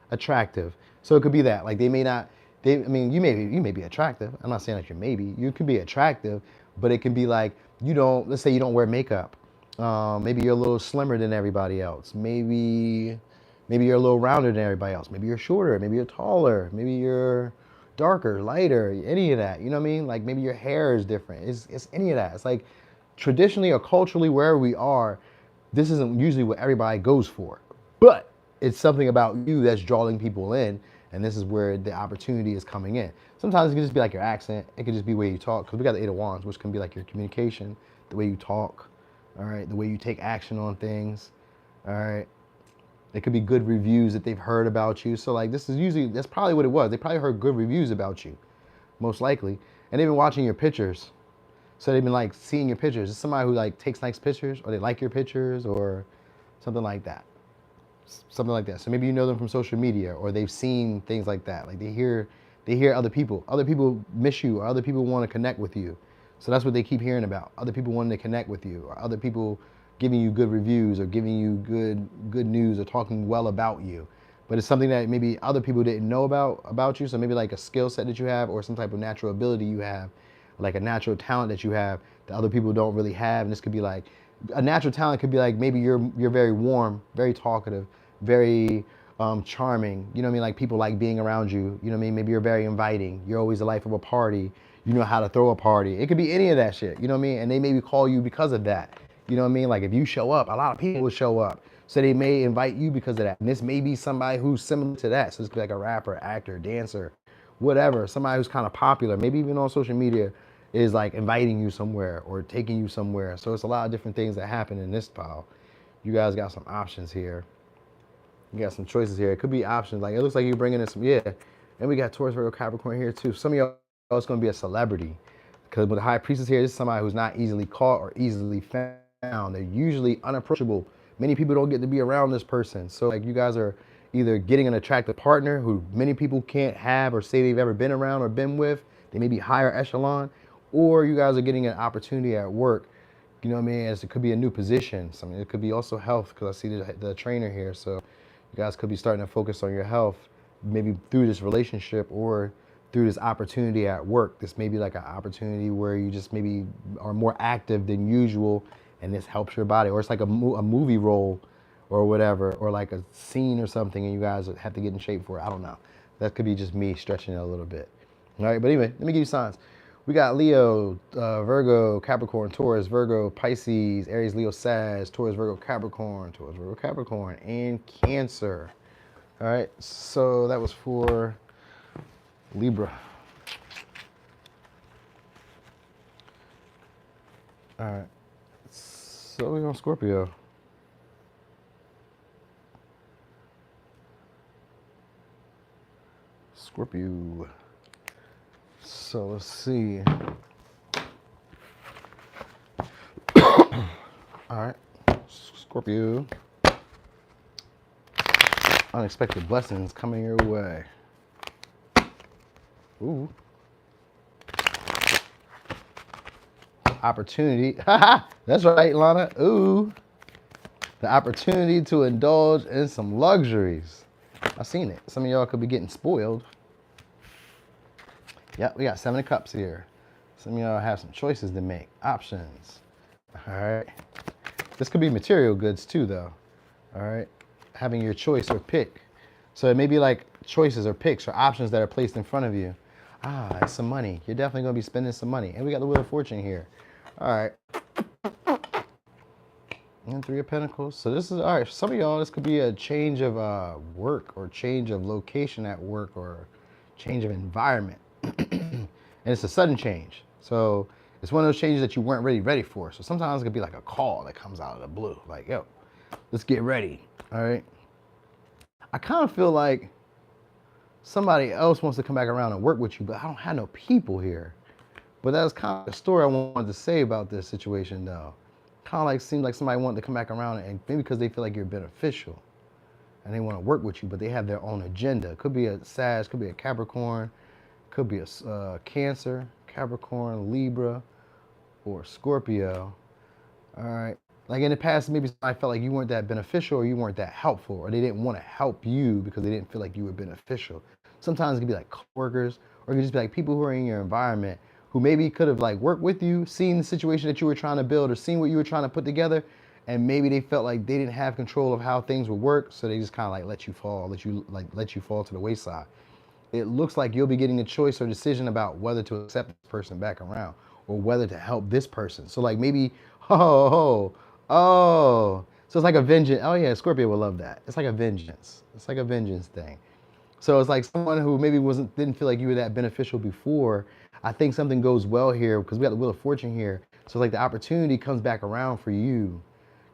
attractive. So it could be that, like they may not, I mean, you may be attractive. I'm not saying that you could be attractive, but it can be like, let's say you don't wear makeup. Maybe you're a little slimmer than everybody else. Maybe you're a little rounder than everybody else. Maybe you're shorter, maybe you're taller, maybe you're darker, lighter, any of that. You know what I mean? Like maybe your hair is different. It's any of that. It's like traditionally or culturally, wherever we are, this isn't usually what everybody goes for. But it's something about you that's drawing people in, and this is where the opportunity is coming in. Sometimes it can just be like your accent. It could just be the way you talk, because we got the 8 of Wands, which can be like your communication, the way you talk, all right, the way you take action on things, all right. It could be good reviews that they've heard about you. So like that's probably what it was. They probably heard good reviews about you, most likely. And they've been watching your pictures. So they've been like seeing your pictures. It's somebody who like takes nice pictures, or they like your pictures, or something like that. Something like that. So maybe you know them from social media, or they've seen things like that. Like they hear other people miss you, or other people want to connect with you. So that's what they keep hearing about. Other people wanting to connect with you, or other people giving you good reviews, or giving you good news, or talking well about you. But it's something that maybe other people didn't know about you. So maybe like a skill set that you have, or some type of natural ability you have, like a natural talent that you have that other people don't really have. And this could be like, a natural talent could be like, maybe you're very warm, very talkative, very charming. You know what I mean? Like people like being around you. You know what I mean? Maybe you're very inviting. You're always the life of a party. You know how to throw a party. It could be any of that shit. You know what I mean? And they maybe call you because of that. You know what I mean? Like if you show up, a lot of people will show up. So they may invite you because of that. And this may be somebody who's similar to that. So this could be like a rapper, actor, dancer, whatever. Somebody who's kind of popular, maybe even on social media, is like inviting you somewhere or taking you somewhere. So it's a lot of different things that happen in this pile. You guys got some options here. You got some choices here. It could be options. Like it looks like you're bringing in some, yeah. And we got Taurus, Virgo, Capricorn here too. Some of y'all, it's going to be a celebrity. Because with the High Priestess here, this is somebody who's not easily caught or easily found. They're usually unapproachable. Many people don't get to be around this person. So like you guys are either getting an attractive partner who many people can't have or say they've ever been around or been with. They may be higher echelon. Or you guys are getting an opportunity at work. You know what I mean? It could be a new position. Something. It could be also health, because I see the trainer here. So you guys could be starting to focus on your health, maybe through this relationship or through this opportunity at work. This may be like an opportunity where you just maybe are more active than usual, and this helps your body. Or it's like a movie role or whatever, or like a scene or something, and you guys have to get in shape for it. I don't know. That could be just me stretching it a little bit. All right, but anyway, let me give you signs. We got Leo, Virgo, Capricorn, Taurus, Virgo, Pisces, Aries, Leo, Sag, Taurus, Virgo, Capricorn, and Cancer. All right, so that was for Libra. All right, so we're on Scorpio. Scorpio. So let's see. All right, Scorpio. Unexpected blessings coming your way. Ooh. Opportunity. That's right, Lana. Ooh. The opportunity to indulge in some luxuries. I've seen it. Some of y'all could be getting spoiled. Yep, we got 7 of Cups here. Some of y'all have some choices to make. Options. All right. This could be material goods too, though. All right. Having your choice or pick. So it may be like choices or picks or options that are placed in front of you. Ah, it's some money. You're definitely going to be spending some money. And we got the Wheel of Fortune here. All right. And 3 of Pentacles. So this is, all right, for some of y'all, this could be a change of work or change of location at work or change of environment. And it's a sudden change. So it's one of those changes that you weren't really ready for. So sometimes it could be like a call that comes out of the blue. Like, yo, let's get ready. All right. I kind of feel like somebody else wants to come back around and work with you, but I don't have no people here. But that's kind of the story I wanted to say about this situation, though. Kind of like seems like somebody wanted to come back around, and maybe because they feel like you're beneficial and they want to work with you, but they have their own agenda. It could be a Sag, could be a Capricorn, could be a Cancer, Capricorn, Libra, or Scorpio. All right. Like in the past, maybe somebody felt like you weren't that beneficial or you weren't that helpful, or they didn't want to help you because they didn't feel like you were beneficial. Sometimes it could be like coworkers, or it could just be like people who are in your environment who maybe could have like worked with you, seen the situation that you were trying to build or seen what you were trying to put together, and maybe they felt like they didn't have control of how things would work, so they just kind of like let you fall to the wayside. It looks like you'll be getting a choice or decision about whether to accept this person back around or whether to help this person. So like maybe, oh. So it's like a vengeance. Oh yeah, Scorpio will love that. It's like a vengeance. It's like a vengeance thing. So it's like someone who maybe didn't feel like you were that beneficial before. I think something goes well here because we got the Wheel of Fortune here. So like the opportunity comes back around for you.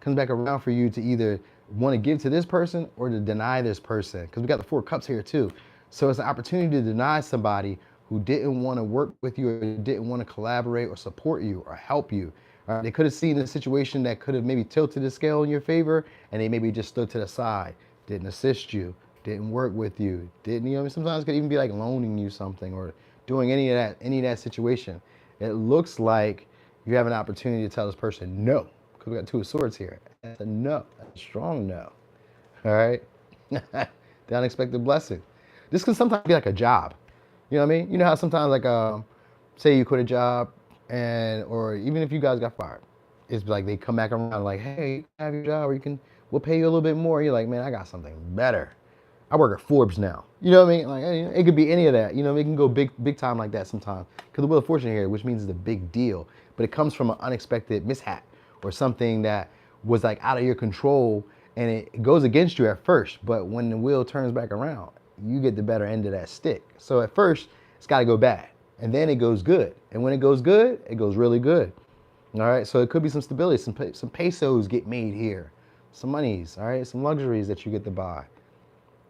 Comes back around for you to either want to give to this person or to deny this person. Because we got the 4 Cups here too. So it's an opportunity to deny somebody who didn't want to work with you or didn't want to collaborate or support you or help you. They could have seen a situation that could have maybe tilted the scale in your favor, and they maybe just stood to the side, didn't assist you, didn't work with you, didn't, sometimes it could even be like loaning you something or doing any of that situation. It looks like you have an opportunity to tell this person no, because we got 2 of Swords here. That's a no, that's a strong no. All right? The unexpected blessing. This can sometimes be like a job. You know what I mean? You know how sometimes like, say you quit a job, or even if you guys got fired, it's like they come back around like, hey, you can have your job, or we'll pay you a little bit more. You're like, man, I got something better. I work at Forbes now. You know what I mean? Like it could be any of that. It can go big time like that sometimes. Because the Wheel of Fortune here, which means it's a big deal, but it comes from an unexpected mishap or something that was like out of your control, and it goes against you at first. But when the wheel turns back around, you get the better end of that stick. So at first, it's got to go bad. And then it goes good. And when it goes good, it goes really good. All right, so it could be some stability, some pesos get made here, some monies, all right, some luxuries that you get to buy.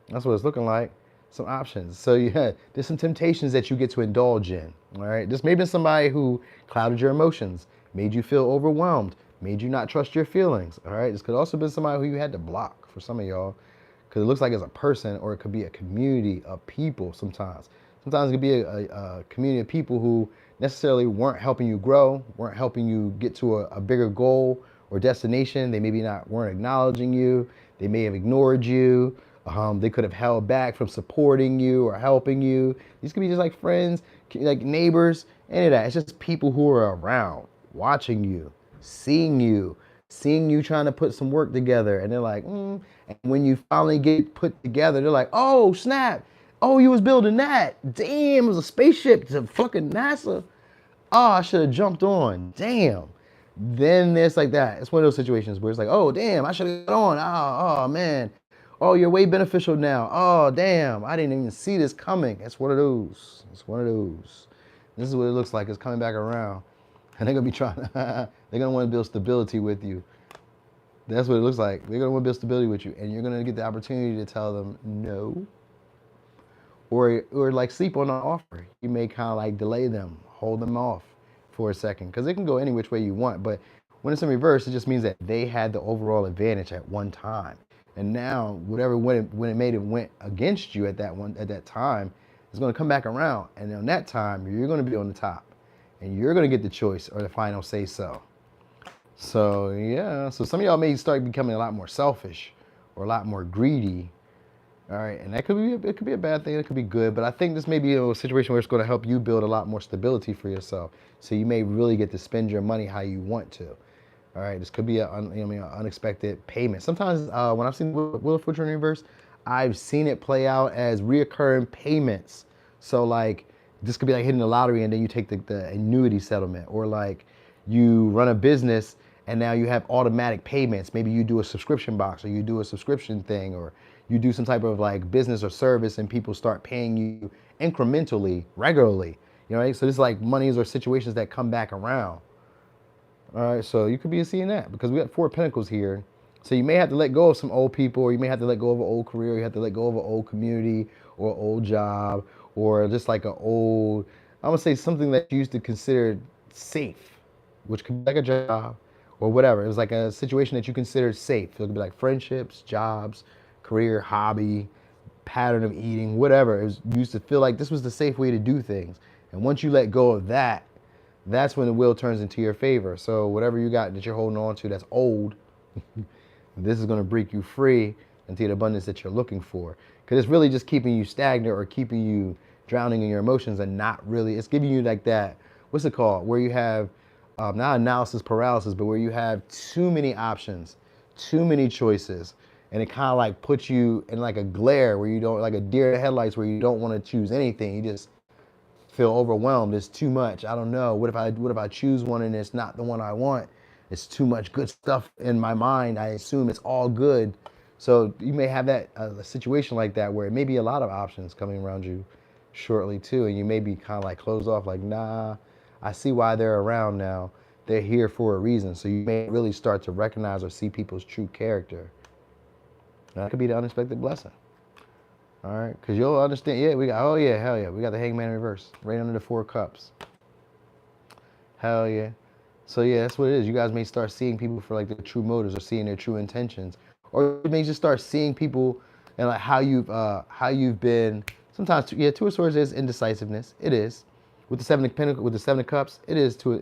That's what it's looking like, some options. So yeah, there's some temptations that you get to indulge in, all right? This may have been somebody who clouded your emotions, made you feel overwhelmed, made you not trust your feelings, all right? This could also have been somebody who you had to block for some of y'all, because it looks like it's a person, or it could be a community of people sometimes. Sometimes it could be a community of people who necessarily weren't helping you grow, weren't helping you get to a bigger goal or destination. They maybe weren't acknowledging you. They may have ignored you. They could have held back from supporting you or helping you. These could be just like friends, like neighbors, any of that. It's just people who are around, watching you, seeing you trying to put some work together. And they're like, And when you finally get put together, they're like, oh, snap. Oh, you was building that. Damn, it was a spaceship to fucking NASA. Oh, I should have jumped on. Damn. Then there's like that. It's one of those situations where it's like, oh, damn, I should have got on. Oh, man. Oh, you're way beneficial now. Oh, damn, I didn't even see this coming. It's one of those. It's one of those. This is what it looks like. It's coming back around. And they're going to be trying to, they're going to want to build stability with you. That's what it looks like. They're going to want to build stability with you. And you're going to get the opportunity to tell them no. Or like sleep on an offer. You may kind of like delay them, hold them off for a second, because it can go any which way you want. But when it's in reverse, it just means that they had the overall advantage at one time, and now whatever when it went against you at that time is going to come back around, and on that time you're going to be on the top, and you're going to get the choice or the final say so. So yeah, so some of y'all may start becoming a lot more selfish or a lot more greedy. All right, and that it could be a bad thing, it could be good, but I think this may be a situation where it's going to help you build a lot more stability for yourself. So you may really get to spend your money how you want to. All right, this could be an unexpected payment. Sometimes when I've seen Wheel of Fortune in reverse, I've seen it play out as reoccurring payments. So like this could be like hitting the lottery and then you take the annuity settlement, or like you run a business and now you have automatic payments. Maybe you do a subscription box, or you do a subscription thing, or you do some type of like business or service and people start paying you incrementally, regularly. You know, right? So this is like monies or situations that come back around. All right, so you could be seeing that because we got 4 Pentacles here. So you may have to let go of some old people, or you may have to let go of an old career, you have to let go of an old community or an old job, or just like an old, I'm gonna say something that you used to consider safe, which could be like a job or whatever. It was like a situation that you considered safe. It could be like friendships, jobs, career, hobby, pattern of eating, whatever. It was, you used to feel like this was the safe way to do things. And once you let go of that, that's when the wheel turns into your favor. So whatever you got that you're holding on to that's old, this is going to break you free into the abundance that you're looking for. Because it's really just keeping you stagnant or keeping you drowning in your emotions, and not really, it's giving you like that, what's it called, where you have not analysis paralysis, but where you have too many options, too many choices. And it kind of like puts you in like a glare where you don't, like a deer in headlights, where you don't want to choose anything. You just feel overwhelmed. It's too much. I don't know. What if I choose one and it's not the one I want? It's too much good stuff in my mind. I assume it's all good. So you may have that a situation like that where it may be a lot of options coming around you shortly too, and you may be kind of like closed off, like, nah, I see why they're around now. They're here for a reason. So you may really start to recognize or see people's true character. That could be the unexpected blessing. All right, because you'll understand. Yeah, we got, oh yeah, hell yeah. We got the Hangman in reverse, right under the 4 cups. Hell yeah. So yeah, that's what it is. You guys may start seeing people for like their true motives, or seeing their true intentions. Or you may just start seeing people and like how you've been. Sometimes, yeah, 2 of Swords is indecisiveness. It is. With the 7 of Pentacles, with the 7 of Cups, it is to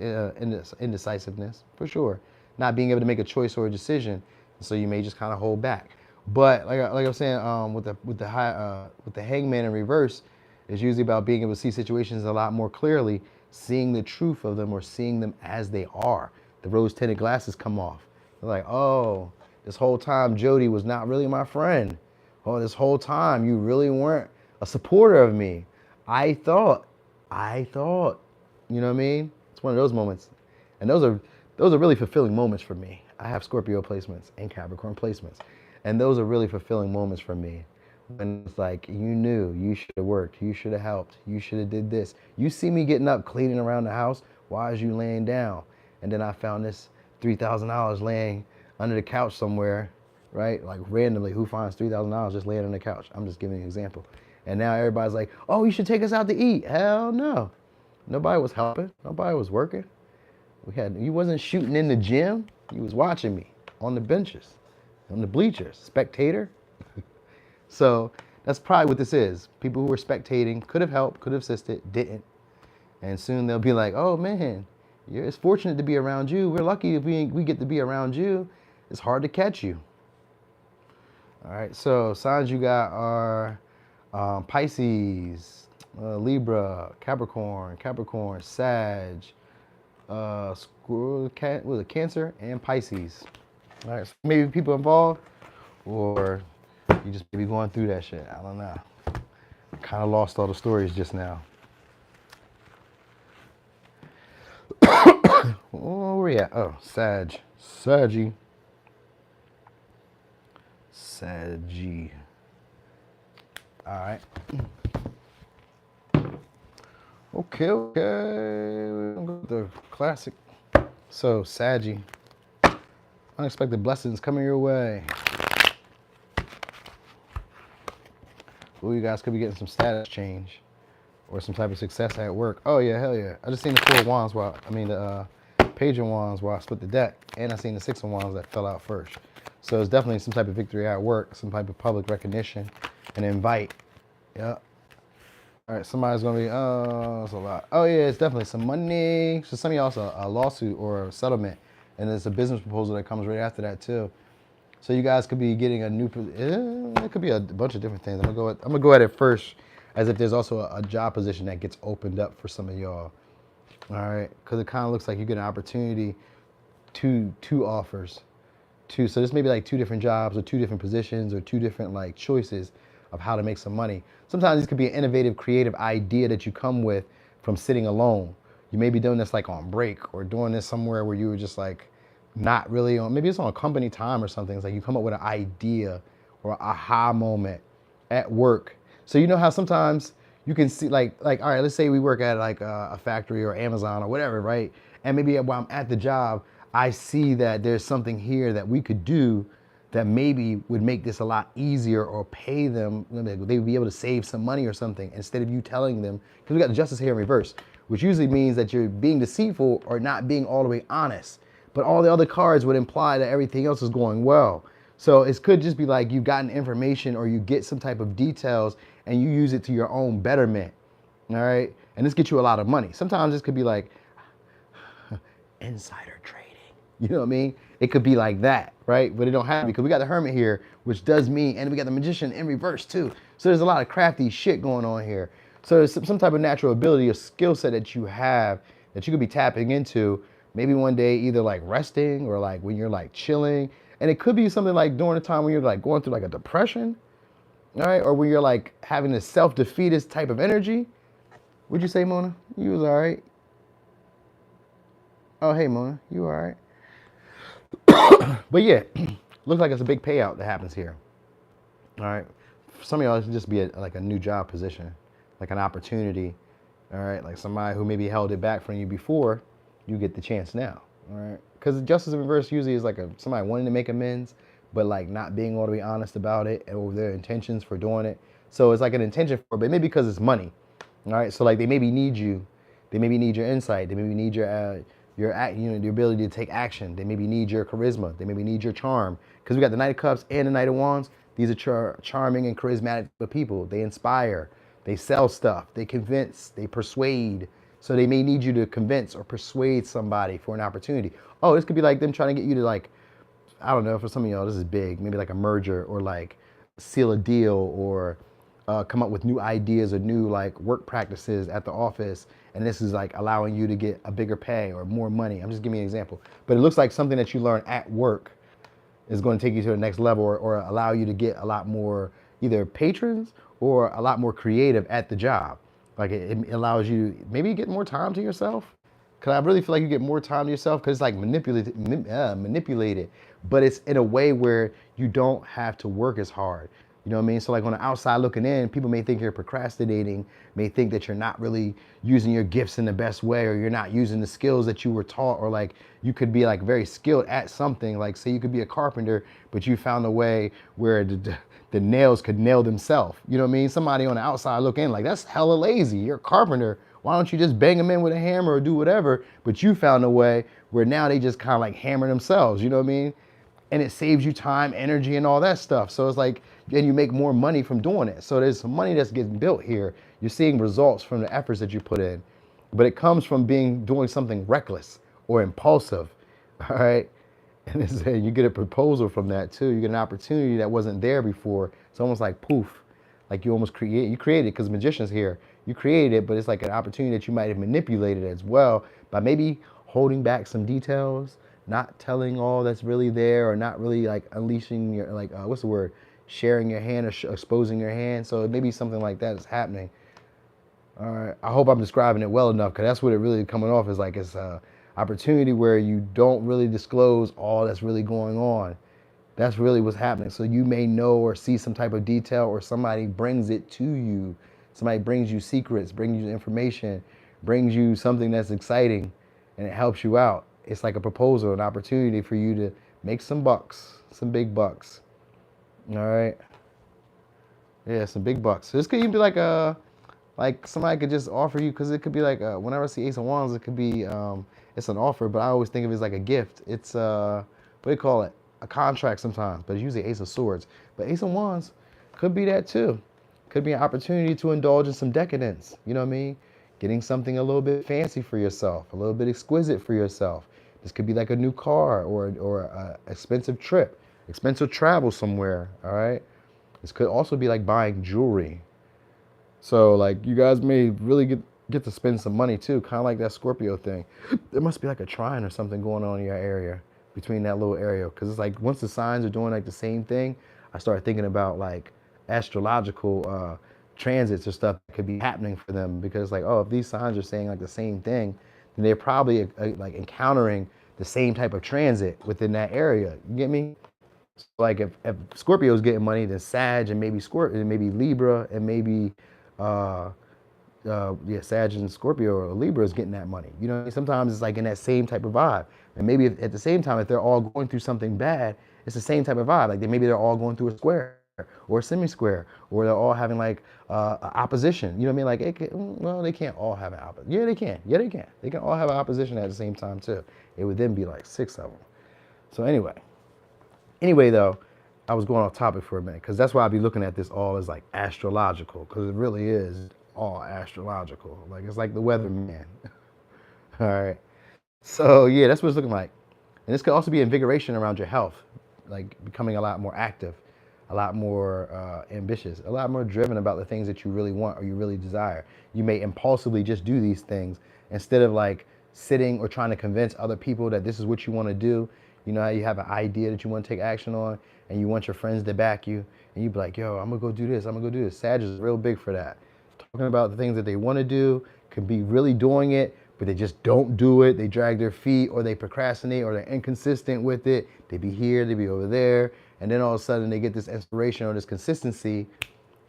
indecisiveness, for sure. Not being able to make a choice or a decision. So you may just kind of hold back. But like I was saying, with the Hangman in reverse, it's usually about being able to see situations a lot more clearly, seeing the truth of them, or seeing them as they are. The rose-tinted glasses come off. They're like, oh, this whole time Jody was not really my friend. Oh, this whole time you really weren't a supporter of me. I thought, you know what I mean? It's one of those moments, and those are really fulfilling moments for me. I have Scorpio placements and Capricorn placements. And those are really fulfilling moments for me. When it's like, you knew, you should have worked, you should have helped, you should have did this. You see me getting up, cleaning around the house, why is you laying down? And then I found this $3,000 laying under the couch somewhere, right? Like randomly, who finds $3,000 just laying on the couch? I'm just giving you an example. And now everybody's like, oh, you should take us out to eat. Hell no. Nobody was helping, nobody was working. You wasn't shooting in the gym, you was watching me on the benches. On the bleachers, spectator. So that's probably what this is. People who were spectating could have helped, could have assisted, didn't. And soon they'll be like, oh man, it's fortunate to be around you. We're lucky if we get to be around you. It's hard to catch you. All right, so signs you got are Pisces, Libra, Capricorn, Sag, Cancer, and Pisces. All right, so maybe people involved, or you just maybe going through that shit. I don't know. Kind of lost all the stories just now. Where we at? Oh, Saggy. All right. Okay. We're gonna go with the classic. So, Saggy. Unexpected blessings coming your way. Ooh, you guys could be getting some status change or some type of success at work. Oh yeah, hell yeah. I just seen the Four of Wands the Page of Wands while I split the deck, and I seen the Six of Wands that fell out first. So it's definitely some type of victory at work, some type of public recognition, an invite. Yeah. All right, somebody's gonna be, oh, that's a lot. Oh yeah, it's definitely some money. So some of y'all a lawsuit or a settlement, and there's a business proposal that comes right after that too. So you guys could be getting a new, it could be a bunch of different things. I'm gonna go at it first as if there's also a job position that gets opened up for some of y'all. All right, because it kind of looks like you get an opportunity, two offers. So this may be like two different jobs or two different positions or two different like choices of how to make some money. Sometimes this could be an innovative, creative idea that you come with from sitting alone. You may be doing this like on break or doing this somewhere where you were just like not really on, maybe it's on company time or something. It's like you come up with an idea or an aha moment at work. So you know how sometimes you can see like all right, let's say we work at like a factory or Amazon or whatever, right? And maybe while I'm at the job, I see that there's something here that we could do that maybe would make this a lot easier or pay them. They would be able to save some money or something instead of you telling them, because we got the justice here in reverse, which usually means that you're being deceitful or not being all the way honest. But all the other cards would imply that everything else is going well. So it could just be like you've gotten information or you get some type of details and you use it to your own betterment. All right. And this gets you a lot of money. Sometimes this could be like insider trading. You know what I mean? It could be like that, right? But it don't have to, because we got the Hermit here, which does mean, and we got the Magician in reverse too. So there's a lot of crafty shit going on here. So there's some type of natural ability or skill set that you have that you could be tapping into. Maybe one day, either like resting or like when you're like chilling. And it could be something like during the time when you're like going through like a depression, all right? Or when you're like having this self-defeatist type of energy. What'd you say, Mona? You was all right. Oh, hey, Mona, you all right? But yeah, looks like it's a big payout that happens here. All right. For some of y'all, it could just be like a new job position, like an opportunity. All right. Like somebody who maybe held it back from you before, you get the chance now. All right. Because justice in reverse usually is like somebody wanting to make amends, but like not being all the way honest about it or their intentions for doing it. So it's like an intention for it, but maybe because it's money. All right. So like they maybe need you. They maybe need your insight. They maybe need your the ability to take action. They maybe need your charisma. They maybe need your charm. Because we got the Knight of Cups and the Knight of Wands. These are charming and charismatic people. They inspire. They sell stuff. They convince. They persuade. So they may need you to convince or persuade somebody for an opportunity. Oh, this could be like them trying to get you to like, I don't know, for some of y'all, this is big. Maybe like a merger or like seal a deal or come up with new ideas or new like work practices at the office. And this is like allowing you to get a bigger pay or more money. I'm just giving you an example. But it looks like something that you learn at work is going to take you to the next level or allow you to get a lot more either patrons or a lot more creative at the job. Like it allows you to maybe get more time to yourself. Because I really feel like you get more time to yourself because it's like manipulated. But it's in a way where you don't have to work as hard. You know what I mean? So like on the outside looking in, people may think you're procrastinating, may think that you're not really using your gifts in the best way, or you're not using the skills that you were taught, or like you could be like very skilled at something. Like say you could be a carpenter, but you found a way where the nails could nail themselves. You know what I mean? Somebody on the outside looking in, like that's hella lazy. You're a carpenter. Why don't you just bang them in with a hammer or do whatever? But you found a way where now they just kind of like hammer themselves. You know what I mean? And it saves you time, energy, and all that stuff. So it's like, and you make more money from doing it. So there's some money that's getting built here. You're seeing results from the efforts that you put in, but it comes from doing something reckless or impulsive, all right? And you get a proposal from that too. You get an opportunity that wasn't there before. It's almost like poof, like you created it because Magician's here. You created it, but it's like an opportunity that you might have manipulated as well by maybe holding back some details, not telling all that's really there, or not really like unleashing your, like, what's the word? sharing your hand or exposing your hand. So it may be something like that is happening. All right. I hope I'm describing it well enough, because that's what it really coming off is like. It's a opportunity where you don't really disclose all that's really going on. That's really what's happening. So you may know or see some type of detail, or somebody brings it to you. Somebody brings you secrets, brings you information, brings you something that's exciting, and it helps you out. It's like a proposal, an opportunity for you to make some bucks, some big bucks. All right. Yeah, some big bucks. So this could even be like somebody could just offer you, because it could be like whenever I see Ace of Wands, it could be it's an offer, but I always think of it as like a gift. It's what do you call it? A contract sometimes, but it's usually Ace of Swords. But Ace of Wands could be that too. Could be an opportunity to indulge in some decadence. You know what I mean? Getting something a little bit fancy for yourself, a little bit exquisite for yourself. This could be like a new car, or a expensive trip, expensive travel somewhere. All right. This could also be like buying jewelry. So like you guys may really get to spend some money too, kind of like that Scorpio thing. There must be like a trine or something going on in your area, between that little area, because it's like once the signs are doing like the same thing, I start thinking about like astrological transits or stuff that could be happening for them, because like, oh, if these signs are saying like the same thing, then they're probably like encountering the same type of transit within that area. You get me? So like if Scorpio's getting money, then Sag and maybe Scorpio and maybe Libra and maybe yeah, Sag and Scorpio or Libra is getting that money. You know, sometimes it's like in that same type of vibe. And maybe at the same time, if they're all going through something bad, it's the same type of vibe. Like maybe they're all going through a square or a semi-square, or they're all having like opposition. You know what I mean? Like, well, they can't all have an opposition. Yeah, they can. Yeah, they can. They can all have an opposition at the same time too. It would then be like 6 of them. So anyway though, I was going off topic for a minute, because that's why I be looking at this all as like astrological, because it really is all astrological. Like it's like the weatherman. All right. So yeah, that's what it's looking like. And this could also be invigoration around your health, like becoming a lot more active, a lot more ambitious, a lot more driven about the things that you really want or you really desire. You may impulsively just do these things instead of like sitting or trying to convince other people that this is what you want to do. You know how you have an idea that you want to take action on, and you want your friends to back you, and you be like, yo, I'm gonna go do this, I'm gonna go do this. Sag is real big for that. Talking about the things that they want to do, could be really doing it, but they just don't do it. They drag their feet, or they procrastinate, or they're inconsistent with it. They be here, they be over there, and then all of a sudden they get this inspiration or this consistency,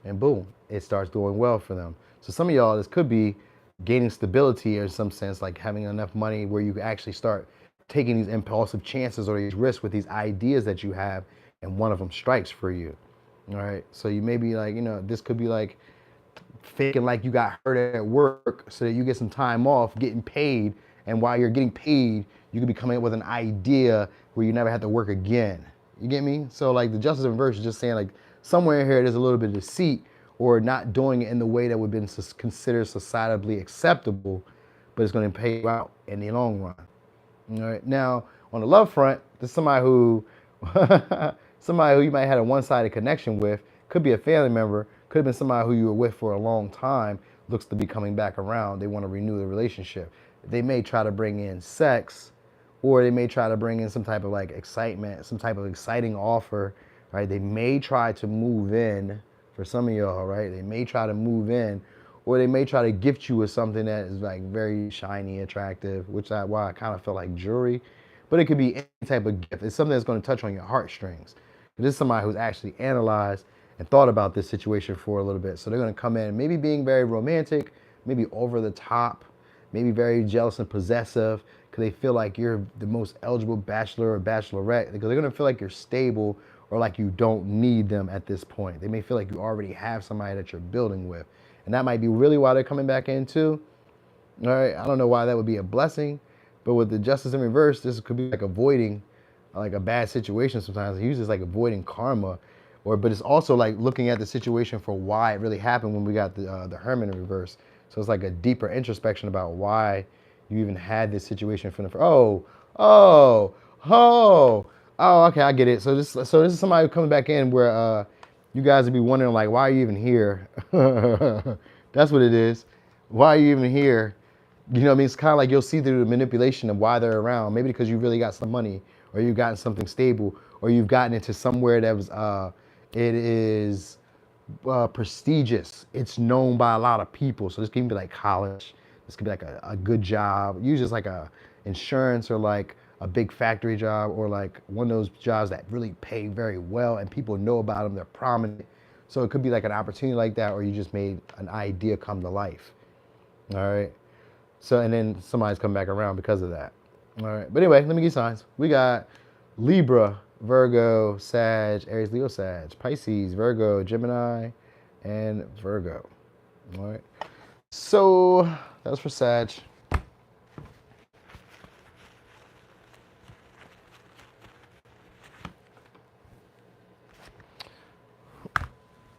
and boom, it starts doing well for them. So some of y'all, this could be gaining stability in some sense, like having enough money where you can actually start taking these impulsive chances or these risks with these ideas that you have, and one of them strikes for you. All right. So you may be like, you know, this could be like faking like you got hurt at work so that you get some time off getting paid. And while you're getting paid, you could be coming up with an idea where you never have to work again. You get me? So like the justice in reverse is just saying like somewhere in here there's a little bit of deceit, or not doing it in the way that would have been considered societally acceptable, but it's going to pay you out in the long run. All right. Now, on the love front, there's somebody who somebody who you might have had a one-sided connection with. Could be a family member, could have been somebody who you were with for a long time, looks to be coming back around. They want to renew the relationship. They may try to bring in sex, or they may try to bring in some type of like excitement, some type of exciting offer, right? They may try to move in for some of y'all, right? They may try to move in, or they may try to gift you with something that is like very shiny, attractive, which is why I kind of feel like jewelry. But it could be any type of gift. It's something that's going to touch on your heartstrings. This is somebody who's actually analyzed and thought about this situation for a little bit. So they're going to come in maybe being very romantic, maybe over the top, maybe very jealous and possessive, because they feel like you're the most eligible bachelor or bachelorette, because they're going to feel like you're stable, or like you don't need them at this point. They may feel like you already have somebody that you're building with. And that might be really why they're coming back in too. All right, I don't know why that would be a blessing, but with the justice in reverse, this could be like avoiding like a bad situation sometimes. It usually is like avoiding karma, but it's also like looking at the situation for why it really happened when we got the Hermit in reverse. So it's like a deeper introspection about why you even had this situation from the okay, I get it. So this is somebody coming back in where you guys would be wondering like, why are you even here? That's what it is. Why are you even here? You know what I mean? It's kind of like you'll see through the manipulation of why they're around. Maybe because you really got some money, or you've gotten something stable, or you've gotten into somewhere that was It is prestigious. It's known by a lot of people. So this can be like college. This could be like a good job. Usually it's like a insurance or like a big factory job or like one of those jobs that really pay very well and people know about them. They're prominent. So it could be like an opportunity like that, or you just made an idea come to life. All right. So, and then somebody's come back around because of that. All right. But anyway, let me give you signs. We got Libra, Virgo, Sag, Aries, Leo, Sag, Pisces, Virgo, Gemini, and Virgo. All right. So that was for Sag.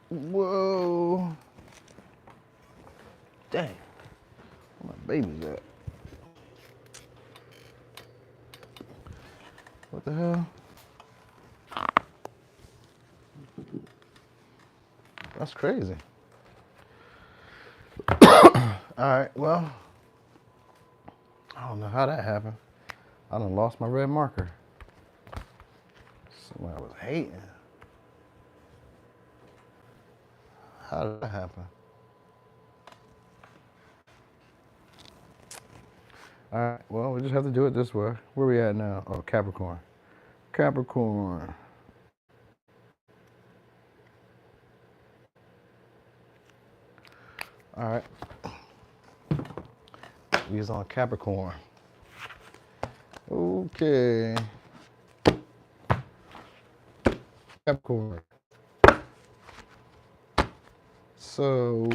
Whoa. Dang. Where my baby's at? What the hell? That's crazy. All right, well, I don't know how that happened. I done lost my red marker. Somebody was hating. How did that happen? All right, well, we just have to do it this way. Where we at now? Oh, Capricorn. Capricorn. All right. We is on Capricorn. Okay. Capricorn. So,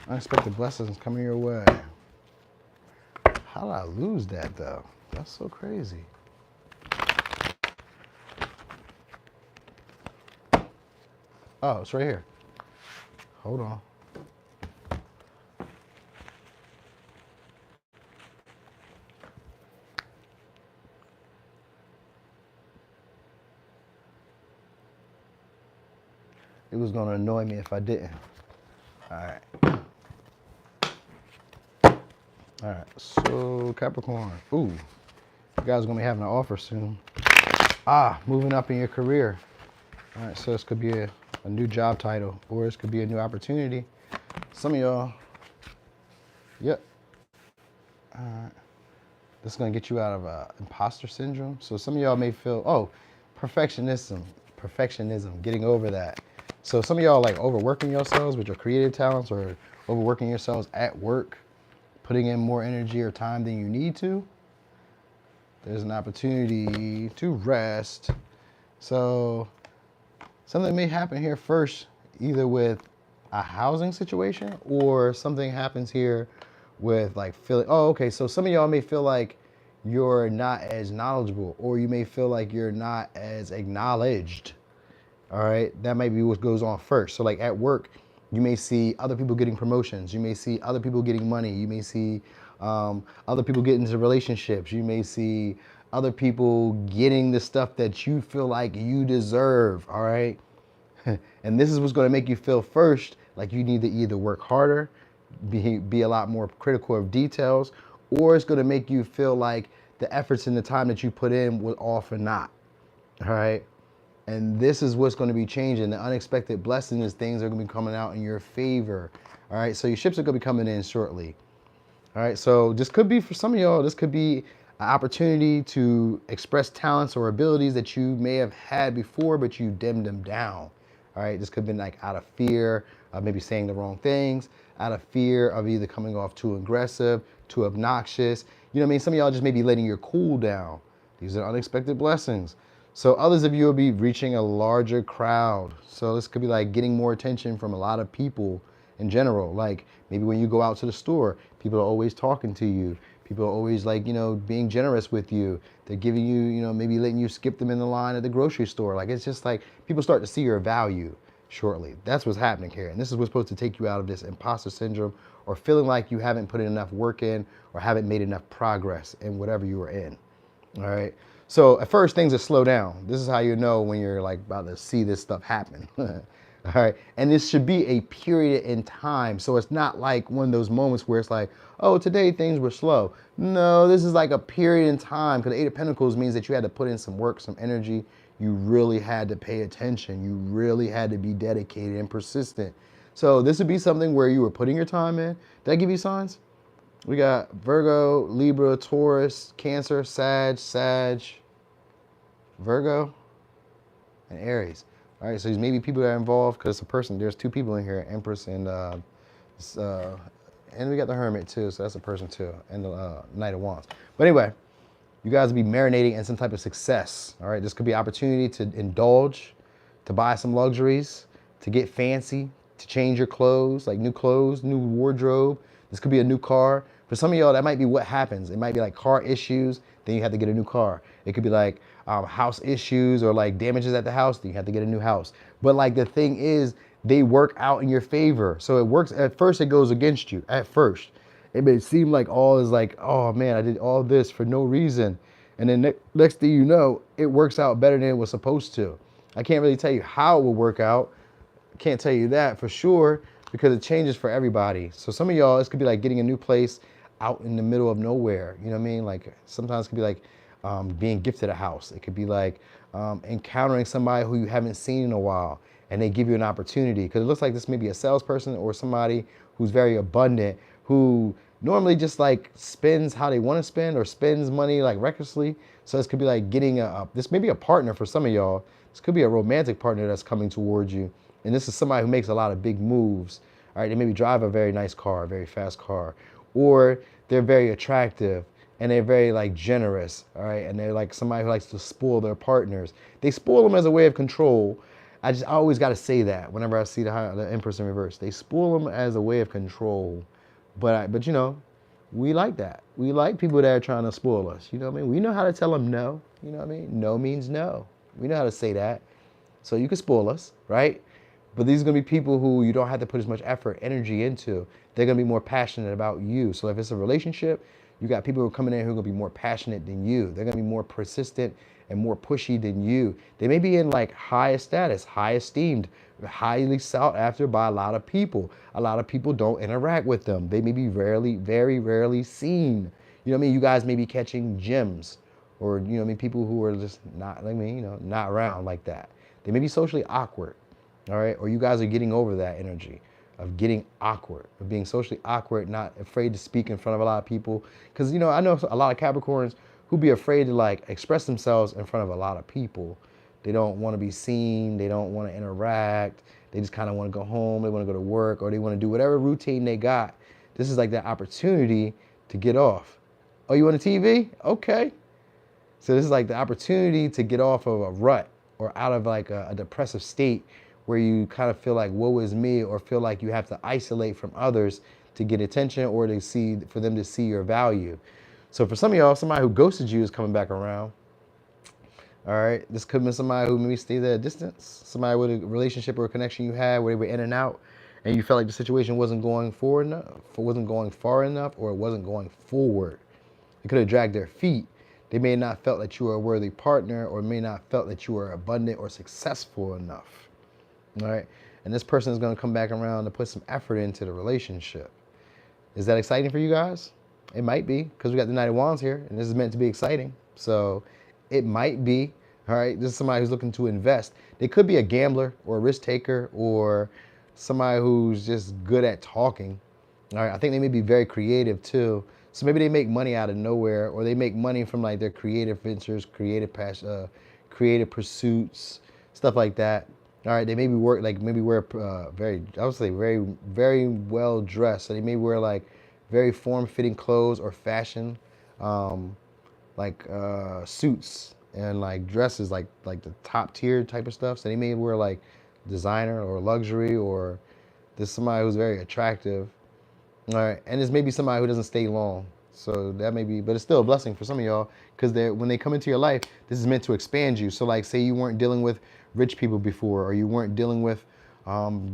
unexpected blessings coming your way. How did I lose that though? That's so crazy. Oh, it's right here. Hold on. It was gonna annoy me if I didn't. All right. All right, so Capricorn. Ooh, you guys are gonna be having an offer soon. Moving up in your career. All right, so this could be a new job title, or this could be a new opportunity. Some of y'all, yep. All right, this is gonna get you out of imposter syndrome. So some of y'all may feel, perfectionism, getting over that. So some of y'all like overworking yourselves with your creative talents or overworking yourselves at work, putting in more energy or time than you need to. There's an opportunity to rest. So something may happen here first, either with a housing situation or something happens here with like feeling, so some of y'all may feel like you're not as knowledgeable, or you may feel like you're not as acknowledged. All right, that might be what goes on first. So like at work, you may see other people getting promotions. You may see other people getting money. You may see other people getting into relationships. You may see other people getting the stuff that you feel like you deserve, all right? And this is what's gonna make you feel first like you need to either work harder, be a lot more critical of details, or it's gonna make you feel like the efforts and the time that you put in was all for naught, all right? And this is what's going to be changing. The unexpected blessings, things are going to be coming out in your favor. All right, so your ships are going to be coming in shortly. All right, so this could be, for some of y'all, this could be an opportunity to express talents or abilities that you may have had before, but you dimmed them down. All right, this could have been like out of fear of maybe saying the wrong things, out of fear of either coming off too aggressive, too obnoxious. You know what I mean? Some of y'all just may be letting your cool down. These are unexpected blessings. So others of you will be reaching a larger crowd. So this could be like getting more attention from a lot of people in general. Like maybe when you go out to the store, people are always talking to you. People are always like, being generous with you. They're giving you, maybe letting you skip them in the line at the grocery store. Like it's just like people start to see your value shortly. That's what's happening here. And this is what's supposed to take you out of this imposter syndrome or feeling like you haven't put enough work in or haven't made enough progress in whatever you are in. All right. So at first things are slow down. This is how you know when you're like about to see this stuff happen. All right. And this should be a period in time. So it's not like one of those moments where it's like, oh, today things were slow. No, this is like a period in time, because the Eight of Pentacles means that you had to put in some work, some energy. you really had to pay attention. You really had to be dedicated and persistent. So this would be something where you were putting your time in. Did I give you signs? We got Virgo, Libra, Taurus, Cancer, Virgo, and Aries. All right, so these maybe people that are involved because a person. There's two people in here, Empress and we got the Hermit too, so that's a person too, and the Knight of Wands. But anyway, you guys will be marinating in some type of success. All right, this could be an opportunity to indulge, to buy some luxuries, to get fancy, to change your clothes, like new clothes, new wardrobe. This could be a new car. For some of y'all, that might be what happens. It might be like car issues, then you have to get a new car. It could be like house issues or like damages at the house, then you have to get a new house. But like the thing is, they work out in your favor. So it works, at first it goes against you, at first. It may seem like all is like, oh man, I did all this for no reason. And then next thing you know, it works out better than it was supposed to. I can't really tell you how it will work out. I can't tell you that for sure because it changes for everybody. So some of y'all, this could be like getting a new place out in the middle of nowhere. You know what I mean? Like sometimes it could be like being gifted a house. It could be like encountering somebody who you haven't seen in a while and they give you an opportunity. Because it looks like this may be a salesperson or somebody who's very abundant, who normally just like spends how they want to spend or spends money like recklessly. So this could be like getting this may be a partner for some of y'all. This could be a romantic partner that's coming towards you. And this is somebody who makes a lot of big moves. All right, they maybe drive a very nice car, a very fast car, or they're very attractive and they're very like generous. All right, and they're like somebody who likes to spoil their partners. They spoil them as a way of control. I always got to say that whenever I see the Empress in reverse. They spoil them as a way of control. But you know, we like that. We like people that are trying to spoil us. You know what I mean? We know how to tell them no. You know what I mean? No means no. We know how to say that. So you can spoil us, right? But these are going to be people who you don't have to put as much effort, energy into. They're going to be more passionate about you. So if it's a relationship, you got people who are coming in who are going to be more passionate than you. They're going to be more persistent and more pushy than you. They may be in like high status, high esteemed, highly sought after by a lot of people. A lot of people don't interact with them. They may be very rarely seen. You know what I mean? You guys may be catching gems or, you know what I mean, people who are just not, like me, you know, not around like that. They may be socially awkward. All right, or you guys are getting over that energy of getting awkward, of being socially awkward, not afraid to speak in front of a lot of people. Because, you know, I know a lot of Capricorns who be afraid to like express themselves in front of a lot of people. They don't want to be seen. They don't want to interact. They just kind of want to go home. They want to go to work or they want to do whatever routine they got. This is like that opportunity to get off. Oh, you on the TV? Okay. So this is like the opportunity to get off of a rut or out of like a depressive state where you kind of feel like, woe is me, or feel like you have to isolate from others to get attention or for them to see your value. So for some of y'all, somebody who ghosted you is coming back around. All right, this could be somebody who maybe stays at a distance, somebody with a relationship or a connection you had where they were in and out, and you felt like the situation wasn't going forward enough, wasn't going far enough, or it wasn't going forward. It could have dragged their feet. They may not felt that you were a worthy partner, or may not felt that you were abundant or successful enough. All right, and this person is going to come back around to put some effort into the relationship. Is that exciting for you guys? It might be, because we got the Knight of Wands here, and this is meant to be exciting. So it might be. All right, this is somebody who's looking to invest. They could be a gambler or a risk taker or somebody who's just good at talking. All right, I think they may be very creative too. So maybe they make money out of nowhere, or they make money from like their creative ventures, creative passion, creative pursuits, stuff like that. All right, they maybe wear very well dressed. So they may wear like very form-fitting clothes or fashion, suits and like dresses, like the top tier type of stuff. So they may wear like designer or luxury, or there's somebody who's very attractive. All right, and this may be somebody who doesn't stay long. So that may be, but it's still a blessing for some of y'all because when they come into your life, this is meant to expand you. So like, say you weren't dealing with rich people before, or you weren't dealing with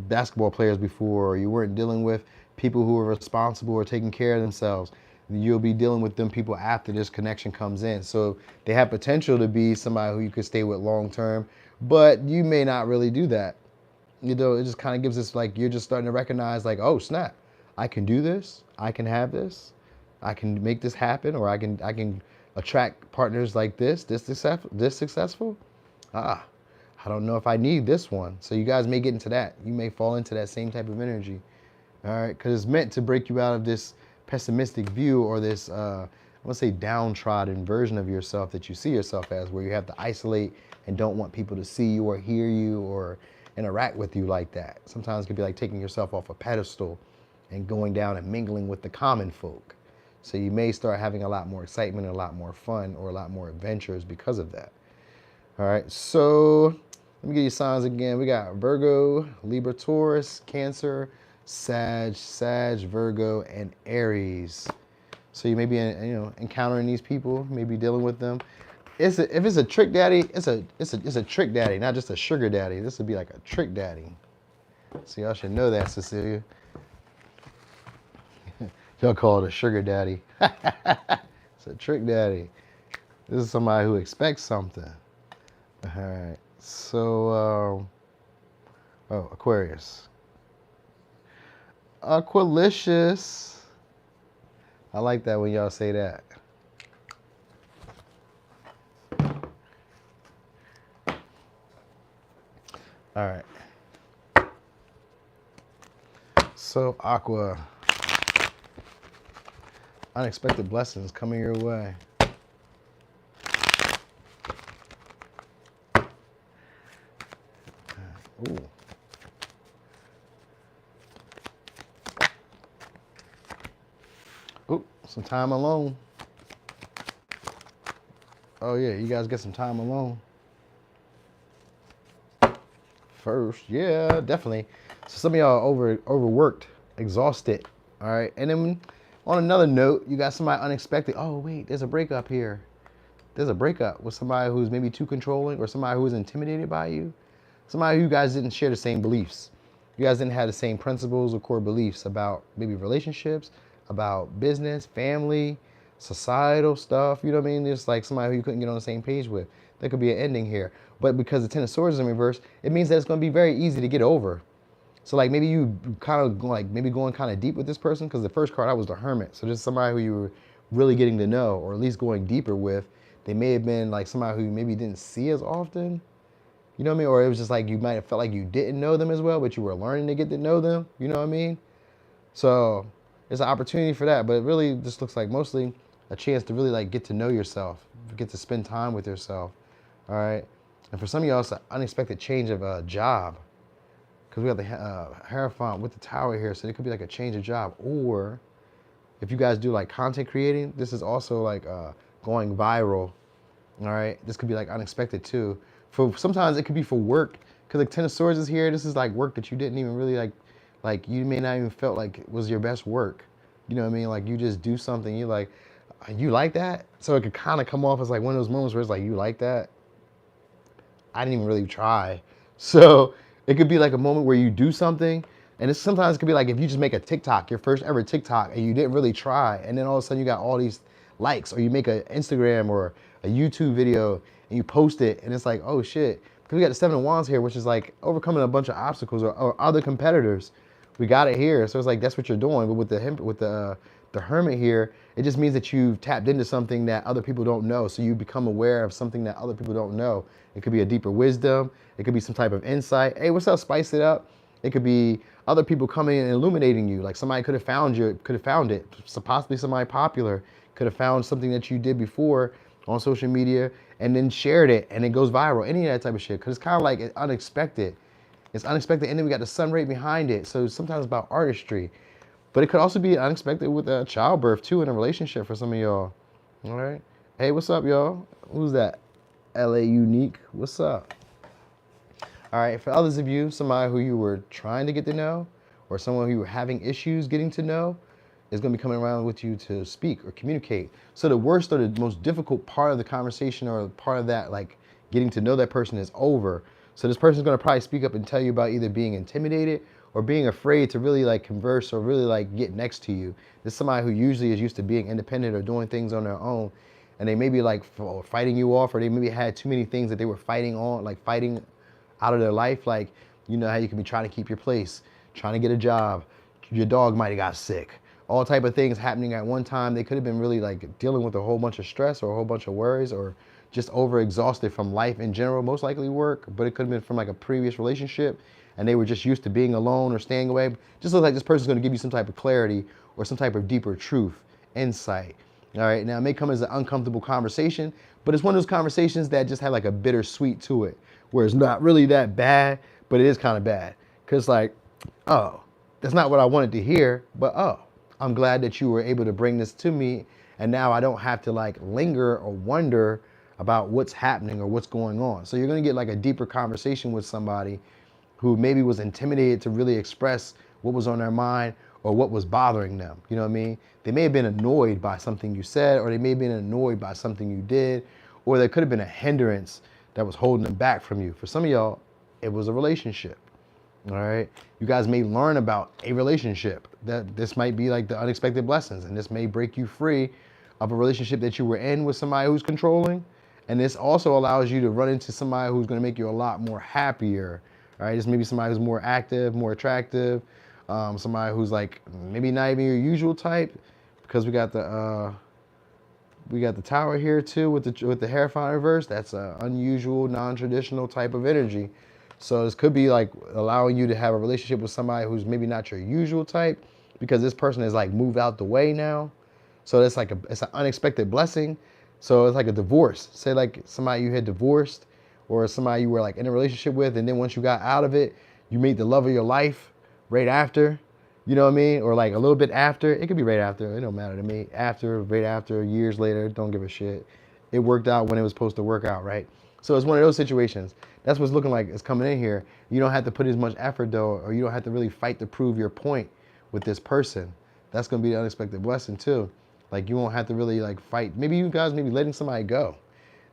basketball players before, or you weren't dealing with people who are responsible or taking care of themselves. You'll be dealing with them people after this connection comes in. So they have potential to be somebody who you could stay with long term, but you may not really do that. You know, it just kind of gives us like, you're just starting to recognize like, oh snap, I can do this, I can have this, I can make this happen, or I can attract partners like this successful. I don't know if I need this one. So you guys may get into that. You may fall into that same type of energy. All right, because it's meant to break you out of this pessimistic view or this, I want to say, downtrodden version of yourself that you see yourself as, where you have to isolate and don't want people to see you or hear you or interact with you like that. Sometimes it could be like taking yourself off a pedestal and going down and mingling with the common folk. So you may start having a lot more excitement, a lot more fun, or a lot more adventures because of that. All right, so let me give you signs again. We got Virgo, Libra, Taurus, Cancer, Sag, Virgo, and Aries. So you may be, encountering these people, maybe dealing with them. If it's a trick daddy, it's a trick daddy, not just a sugar daddy. This would be like a trick daddy. So y'all should know that, Cecilia. Y'all call it a sugar daddy. It's a trick daddy. This is somebody who expects something. All right. So, Aquarius. Aqualicious. I like that when y'all say that. All right. So, Aqua. Unexpected blessings coming your way. Ooh. Ooh, some time alone. Oh yeah, you guys get some time alone. First, yeah, definitely. So some of y'all overworked, exhausted. All right, and then on another note, you got somebody unexpected. Oh wait, there's a breakup here. There's a breakup with somebody who's maybe too controlling or somebody who is intimidated by you. Somebody who you guys didn't share the same beliefs. You guys didn't have the same principles or core beliefs about maybe relationships, about business, family, societal stuff. You know what I mean? Just like somebody who you couldn't get on the same page with. There could be an ending here. But because the Ten of Swords is in reverse, it means that it's going to be very easy to get over. So like maybe you kind of like maybe going kind of deep with this person, because the first card out was the Hermit. So this is somebody who you were really getting to know, or at least going deeper with. They may have been like somebody who you maybe didn't see as often. You know what I mean? Or it was just like you might have felt like you didn't know them as well, but you were learning to get to know them. You know what I mean? So it's an opportunity for that. But it really just looks like mostly a chance to really like get to know yourself, get to spend time with yourself. All right. And for some of y'all, it's an unexpected change of a job, because we got the Hierophant with the Tower here. So it could be like a change of job. Or if you guys do like content creating, this is also like going viral. All right. This could be like unexpected too. For sometimes it could be for work, because like Ten of Swords is here. This is like work that you didn't even really like you may not even felt like it was your best work. You know what I mean? Like you just do something, you like, you like that? So it could kind of come off as like one of those moments where it's like, you like that? I didn't even really try. So it could be like a moment where you do something, and it's sometimes it could be like if you just make a TikTok, your first ever TikTok, and you didn't really try, and then all of a sudden you got all these likes, or you make an Instagram or a YouTube video and you post it, and it's like, oh shit. Because we got the Seven of Wands here, which is like overcoming a bunch of obstacles or other competitors. We got it here. So it's like, that's what you're doing. But with the Hermit here, it just means that you've tapped into something that other people don't know. So you become aware of something that other people don't know. It could be a deeper wisdom. It could be some type of insight. Hey, what's up? Spice it up. It could be other people coming in and illuminating you. Like somebody could have found you, could have found it. So possibly somebody popular could have found something that you did before on social media and then shared it, and it goes viral. Any of that type of shit. Because it's kind of like unexpected. It's unexpected, and then we got the sun right behind it. So sometimes about artistry. But it could also be unexpected with a childbirth too in a relationship for some of y'all. All right. Hey, what's up, y'all? Who's that? LA Unique. What's up? All right. For others of you, somebody who you were trying to get to know, or someone who you were having issues getting to know, is going to be coming around with you to speak or communicate. So the worst or the most difficult part of the conversation, or part of that, like getting to know that person, is over. So this person's going to probably speak up and tell you about either being intimidated or being afraid to really like converse or really like get next to you. This is somebody who usually is used to being independent or doing things on their own, and they may be like fighting you off, or they maybe had too many things that they were fighting on, like fighting out of their life. Like, you know how you can be trying to keep your place, trying to get a job, your dog might have got sick, all type of things happening at one time. They could have been really like dealing with a whole bunch of stress or a whole bunch of worries, or just overexhausted from life in general, most likely work, but it could have been from like a previous relationship and they were just used to being alone or staying away. Just looks like this person's going to give you some type of clarity or some type of deeper truth, insight. All right, now it may come as an uncomfortable conversation, but it's one of those conversations that just had like a bittersweet to it, where it's not really that bad, but it is kind of bad. Because like, oh, that's not what I wanted to hear, but oh, I'm glad that you were able to bring this to me, and now I don't have to like linger or wonder about what's happening or what's going on. So you're gonna get like a deeper conversation with somebody who maybe was intimidated to really express what was on their mind or what was bothering them. You know what I mean? They may have been annoyed by something you said, or they may have been annoyed by something you did, or there could have been a hindrance that was holding them back from you. For some of y'all, it was a relationship. All right, you guys may learn about a relationship. That this might be like the unexpected blessings, and this may break you free of a relationship that you were in with somebody who's controlling. And this also allows you to run into somebody who's going to make you a lot more happier. All right, this may be somebody who's more active, more attractive, somebody who's like maybe not even your usual type, because we got the Tower here too with the Hierophant reverse. That's an unusual, non-traditional type of energy. So this could be like allowing you to have a relationship with somebody who's maybe not your usual type, because this person is like moved out the way now. So it's like it's an unexpected blessing. So it's like a divorce. Say like somebody you had divorced, or somebody you were like in a relationship with, and then once you got out of it, you meet the love of your life right after. You know what I mean? Or like a little bit after. It could be right after. It don't matter to me. After, right after, years later, don't give a shit. It worked out when it was supposed to work out, right? So it's one of those situations. That's what's looking like it's coming in here. You don't have to put as much effort though, or you don't have to really fight to prove your point with this person. That's gonna be the unexpected blessing too. Like you won't have to really like fight. Maybe you guys may be letting somebody go.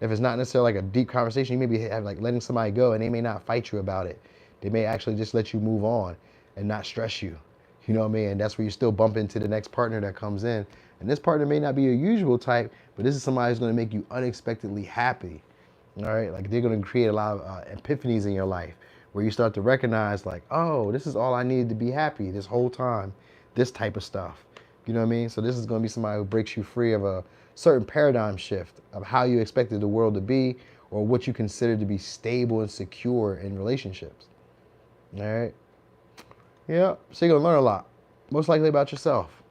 If it's not necessarily like a deep conversation, you may be like letting somebody go, and they may not fight you about it. They may actually just let you move on and not stress you. You know what I mean? And that's where you still bump into the next partner that comes in. And this partner may not be your usual type, but this is somebody who's gonna make you unexpectedly happy. All right, like they're gonna create a lot of epiphanies in your life where you start to recognize like, oh, this is all I needed to be happy this whole time, this type of stuff. You know what I mean? So this is gonna be somebody who breaks you free of a certain paradigm shift of how you expected the world to be, or what you consider to be stable and secure in relationships. All right. Yeah, so you're gonna learn a lot, most likely about yourself.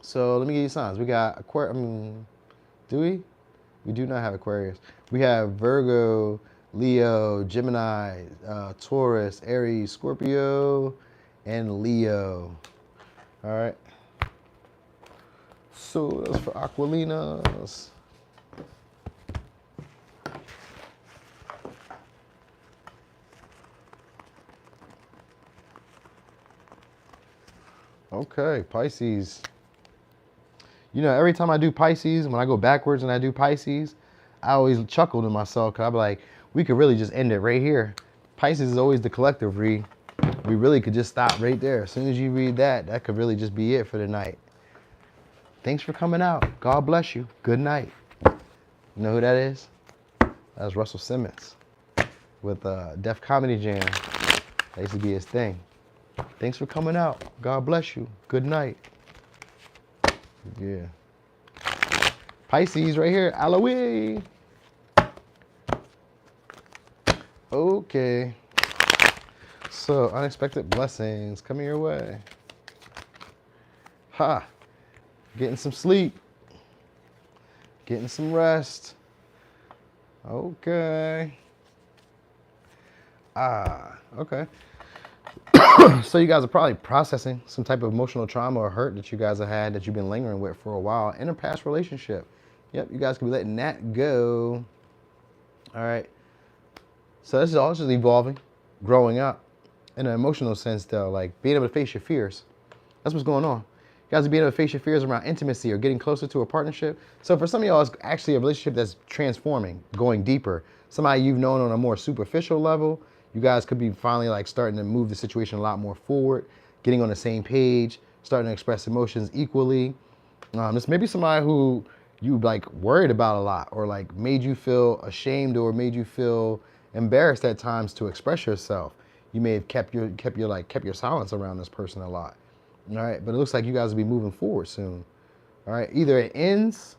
So let me give you signs. We got Aquarius. Do we? We do not have Aquarius. We have Virgo, Leo, Gemini, Taurus, Aries, Scorpio, and Leo. All right. So that's for Aquilinas. Okay, Pisces. You know, every time I do Pisces, when I go backwards and I do Pisces, I always chuckle to myself, because I'm like, we could really just end it right here. Pisces is always the collective read. We really could just stop right there. As soon as you read that, that could really just be it for the night. Thanks for coming out. God bless you. Good night. You know who that is? That's Russell Simmons with Def Comedy Jam. That used to be his thing. Thanks for coming out. God bless you. Good night. Yeah. Pisces right here. Aloe. Okay. So, unexpected blessings coming your way. Ha. Getting some sleep. Getting some rest. Okay. Okay. So you guys are probably processing some type of emotional trauma or hurt that you guys have had, that you've been lingering with for a while in a past relationship. Yep, you guys can be letting that go. All right. So this is all just evolving, growing up in an emotional sense though, like being able to face your fears. That's what's going on. You guys are being able to face your fears around intimacy or getting closer to a partnership. So for some of y'all, it's actually a relationship that's transforming, going deeper. Somebody you've known on a more superficial level. You guys could be finally like starting to move the situation a lot more forward, getting on the same page, starting to express emotions equally. This may be somebody who you like worried about a lot, or like made you feel ashamed, or made you feel embarrassed at times to express yourself. You may have kept your silence around this person a lot. All right, but it looks like you guys will be moving forward soon. All right, either it ends,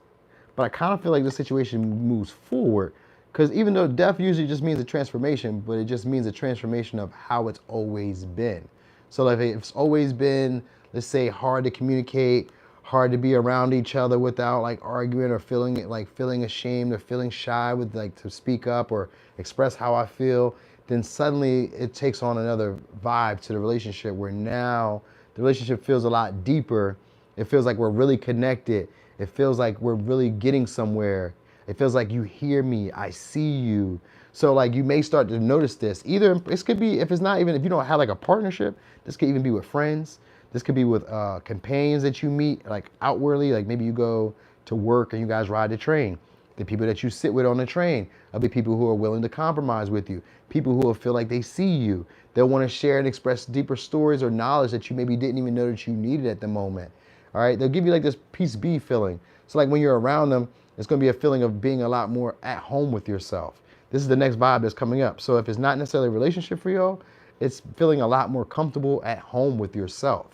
but I kind of feel like the situation moves forward. Because even though death usually just means a transformation, but it just means a transformation of how it's always been. So like if it's always been, let's say, hard to communicate, hard to be around each other without like arguing or feeling ashamed or feeling shy with like to speak up or express how I feel, then suddenly it takes on another vibe to the relationship where now the relationship feels a lot deeper. It feels like we're really connected. It feels like we're really getting somewhere. It feels like you hear me, I see you. So like you may start to notice this. Either this could be, if it's not even, if you don't have like a partnership, this could even be with friends. This could be with companions that you meet like outwardly, like maybe you go to work and you guys ride the train. The people that you sit with on the train will be people who are willing to compromise with you. People who will feel like they see you. They'll want to share and express deeper stories or knowledge that you maybe didn't even know that you needed at the moment. All right, they'll give you like this peace be feeling. So like when you're around them, it's going to be a feeling of being a lot more at home with yourself. This is the next vibe that's coming up. So if it's not necessarily a relationship for y'all, it's feeling a lot more comfortable at home with yourself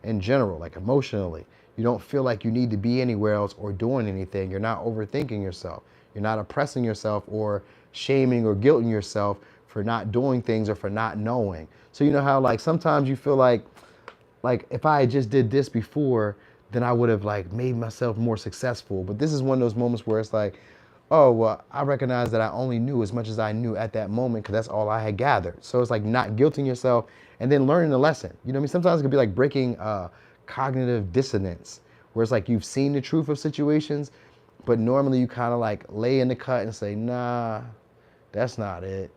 in general, like emotionally. You don't feel like you need to be anywhere else or doing anything. You're not overthinking yourself. You're not oppressing yourself or shaming or guilting yourself for not doing things or for not knowing. So you know how like sometimes you feel like if I just did this before, then I would have like made myself more successful. But this is one of those moments where it's like, oh, well, I recognize that I only knew as much as I knew at that moment because that's all I had gathered. So it's like not guilting yourself and then learning the lesson. You know what I mean? Sometimes it could be like breaking cognitive dissonance, where it's like you've seen the truth of situations, but normally you kind of like lay in the cut and say, nah, that's not it.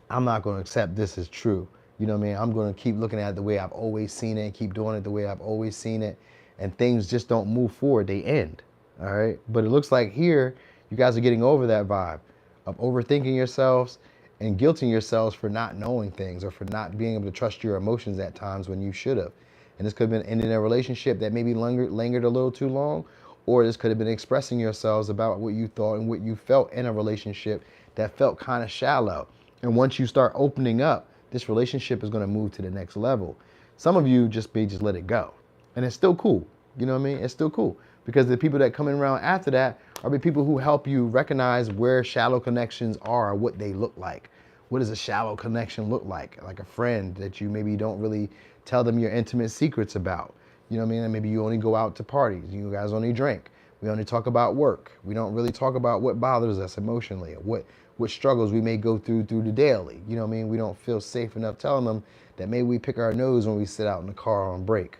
I'm not going to accept this as true. You know what I mean? I'm going to keep looking at it the way I've always seen it and keep doing it the way I've always seen it. And things just don't move forward. They end. All right. But it looks like here, you guys are getting over that vibe of overthinking yourselves and guilting yourselves for not knowing things or for not being able to trust your emotions at times when you should have. And this could have been ending a relationship that maybe lingered a little too long, or this could have been expressing yourselves about what you thought and what you felt in a relationship that felt kind of shallow. And once you start opening up, this relationship is going to move to the next level. Some of you just let it go. And it's still cool. You know what I mean? It's still cool. Because the people that come in around after that are the people who help you recognize where shallow connections are, what they look like. What does a shallow connection look like? Like a friend that you maybe don't really tell them your intimate secrets about. You know what I mean? And maybe you only go out to parties. You guys only drink. We only talk about work. We don't really talk about what bothers us emotionally or what struggles we may go through the daily. You know what I mean? We don't feel safe enough telling them that maybe we pick our nose when we sit out in the car on break.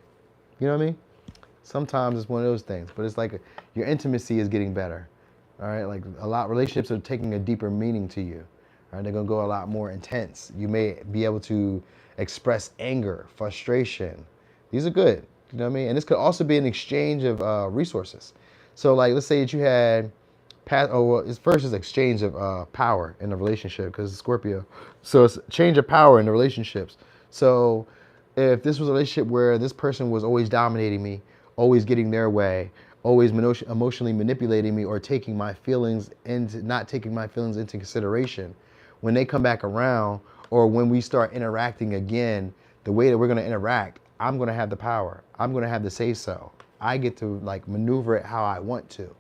You know what I mean? Sometimes it's one of those things, but it's like your intimacy is getting better. All right, like relationships are taking a deeper meaning to you. All right, they're gonna go a lot more intense. You may be able to express anger, frustration. These are good. You know what I mean? And this could also be an exchange of resources. So like, let's say that you had first is exchange of power in the relationship because it's Scorpio. So it's change of power in the relationships. So if this was a relationship where this person was always dominating me, always getting their way, always emotionally manipulating me or taking my feelings not taking my feelings into consideration, when they come back around or when we start interacting again, the way that we're going to interact, I'm going to have the power. I'm going to have the say so. I get to like maneuver it how I want to.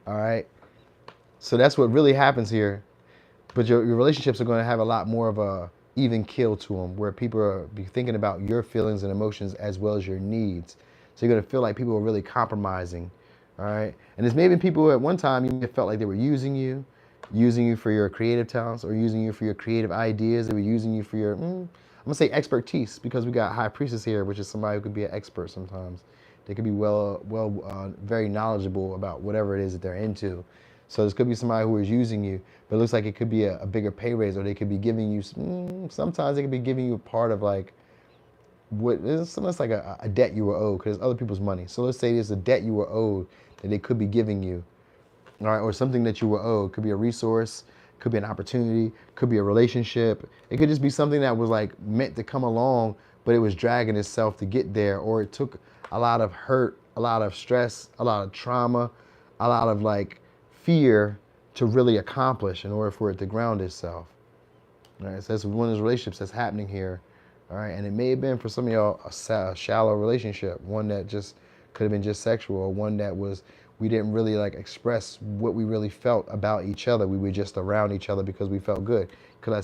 All right. So that's what really happens here. But your relationships are going to have a lot more of a even keel to them, where people are be thinking about your feelings and emotions as well as your needs. So you're going to feel like people are really compromising. All right. And there's maybe people who at one time you felt like they were using you for your creative talents or using you for your creative ideas. They were using you for your, I'm going to say expertise, because we got High Priestess here, which is somebody who could be an expert sometimes. They could be very knowledgeable about whatever it is that they're into. So this could be somebody who is using you, but it looks like it could be a bigger pay raise, or they could be giving you, sometimes they could be giving you a part of like, it's almost like a debt you were owed, because it's other people's money. So let's say there's a debt you were owed that they could be giving you, all right, or something that you were owed. Could be a resource, could be an opportunity, could be a relationship. It could just be something that was like meant to come along, but it was dragging itself to get there, or it took a lot of hurt, a lot of stress, a lot of trauma, a lot of like fear to really accomplish in order for it to ground itself. All right, so that's one of those relationships that's happening here. All right, and it may have been for some of y'all a shallow relationship, one that just could have been just sexual, or one that was we didn't really like express what we really felt about each other. We were just around each other because we felt good. Because I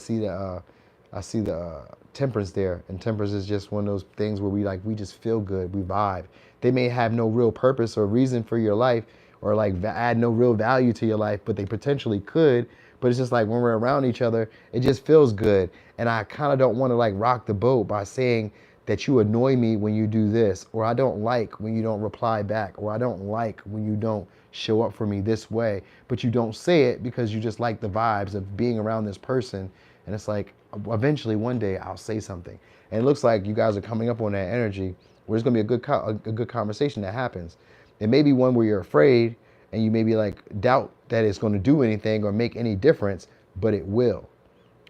see the temperance there, and temperance is just one of those things where we just feel good, we vibe. They may have no real purpose or reason for your life, or like add no real value to your life, but they potentially could. But it's just like when we're around each other, it just feels good. And I kind of don't want to like rock the boat by saying that you annoy me when you do this, or I don't like when you don't reply back, or I don't like when you don't show up for me this way. But you don't say it because you just like the vibes of being around this person. And it's like, eventually one day I'll say something. And it looks like you guys are coming up on that energy where there's gonna be a good conversation that happens. It may be one where you're afraid and you maybe like doubt that it's gonna do anything or make any difference, but it will.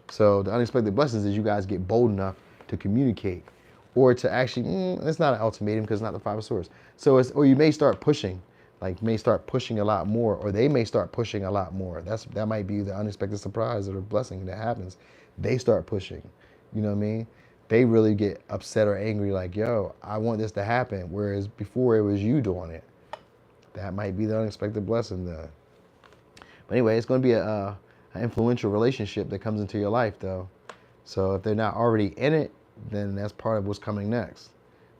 So the unexpected blessings is you guys get bold enough to communicate, or to actually, it's not an ultimatum because it's not the Five of Swords. So or you may start pushing, like may start pushing a lot more, or they may start pushing a lot more. That might be the unexpected surprise or the blessing that happens. They start pushing, you know what I mean? They really get upset or angry like, yo, I want this to happen. Whereas before it was you doing it. That might be the unexpected blessing then. But anyway, it's going to be an influential relationship that comes into your life though. So if they're not already in it, then that's part of what's coming next.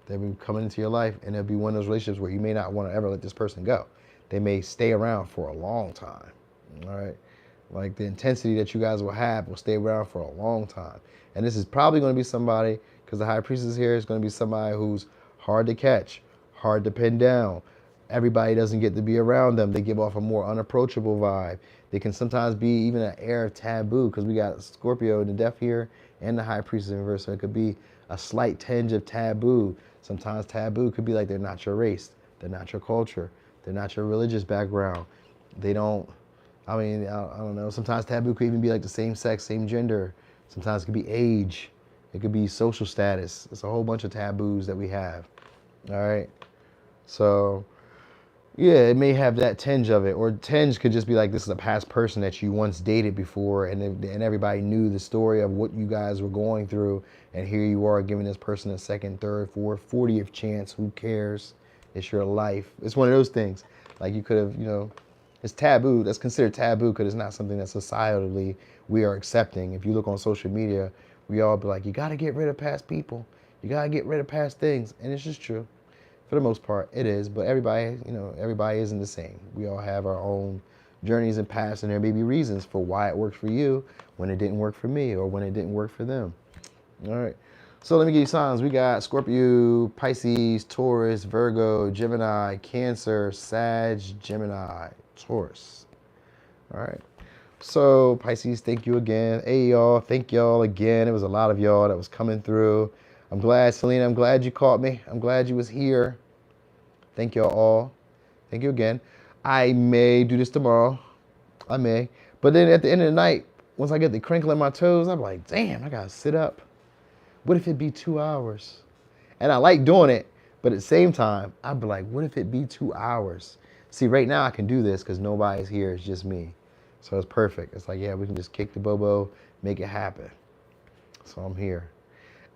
They'll be coming into your life, and it'll be one of those relationships where you may not want to ever let this person go. They may stay around for a long time, all right? Like the intensity that you guys will have will stay around for a long time. And this is probably going to be somebody, because the High Priestess here is going to be somebody who's hard to catch, hard to pin down. Everybody doesn't get to be around them. They give off a more unapproachable vibe. They can sometimes be even an air of taboo, because we got Scorpio in the death here and the High Priestess in reverse. So it could be a slight tinge of taboo. Sometimes taboo could be like they're not your race, they're not your culture, they're not your religious background. They don't, I don't know. Sometimes taboo could even be like the same sex, same gender. Sometimes it could be age. It could be social status. It's a whole bunch of taboos that we have. All right. So yeah, it may have that tinge of it, or tinge could just be like, this is a past person that you once dated before, and everybody knew the story of what you guys were going through, and here you are giving this person a second, third, fourth, 40th chance. Who cares? It's your life. It's one of those things. Like you could have, it's taboo. That's considered taboo because it's not something that societally we are accepting. If you look on social media, we all be like, you got to get rid of past people. You got to get rid of past things, and it's just true. For the most part, it is, but everybody, everybody isn't the same. We all have our own journeys and paths, and there may be reasons for why it worked for you when it didn't work for me, or when it didn't work for them. All right. So let me give you signs. We got Scorpio, Pisces, Taurus, Virgo, Gemini, Cancer, Sag, Gemini, Taurus. All right. So Pisces, thank you again. Hey, y'all. Thank y'all again. It was a lot of y'all that was coming through. I'm glad, Selena, I'm glad you caught me. I'm glad you was here. Thank y'all all. Thank you again. I may do this tomorrow. I may. But then at the end of the night, once I get the crinkle in my toes, I'm like, damn, I got to sit up. What if it be 2 hours? And I like doing it, but at the same time, I'd be like, what if it be 2 hours? See, right now I can do this because nobody's here. It's just me. So it's perfect. It's like, yeah, we can just kick the bobo, make it happen. So I'm here.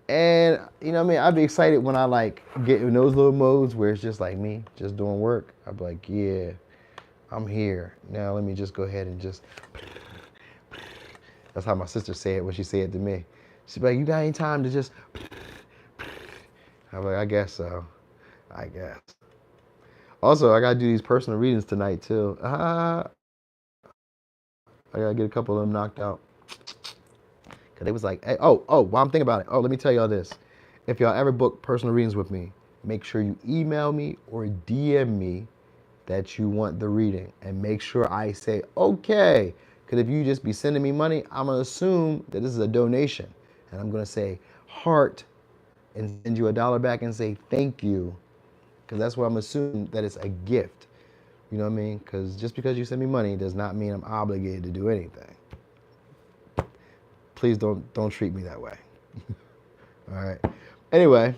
And, I'd be excited when I like get in those little modes where it's just like me, just doing work. I'd be like, yeah, I'm here. Now let me just go ahead and just, that's how my sister said it when she said it to me. She'd be like, you got any time to just, I'm like, I guess so. I guess. Also, I got to do these personal readings tonight too. I got to get a couple of them knocked out. Cause they was like, hey, while I'm thinking about it. Oh, let me tell y'all this. If y'all ever book personal readings with me, make sure you email me or DM me that you want the reading, and make sure I say, okay. Cause if you just be sending me money, I'm gonna assume that this is a donation, and I'm gonna say heart and send you $1 back and say thank you. Cause that's what I'm assuming, that it's a gift. You know what I mean? Cause just because you send me money does not mean I'm obligated to do anything. Please don't treat me that way. All right. Anyway,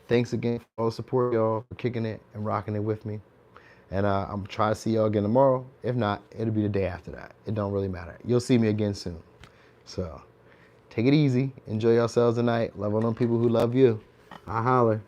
thanks again for all the support, y'all, for kicking it and rocking it with me. And I'm trying to see y'all again tomorrow. If not, it'll be the day after that. It don't really matter. You'll see me again soon. So take it easy. Enjoy yourselves tonight. Love on them people who love you. I holler.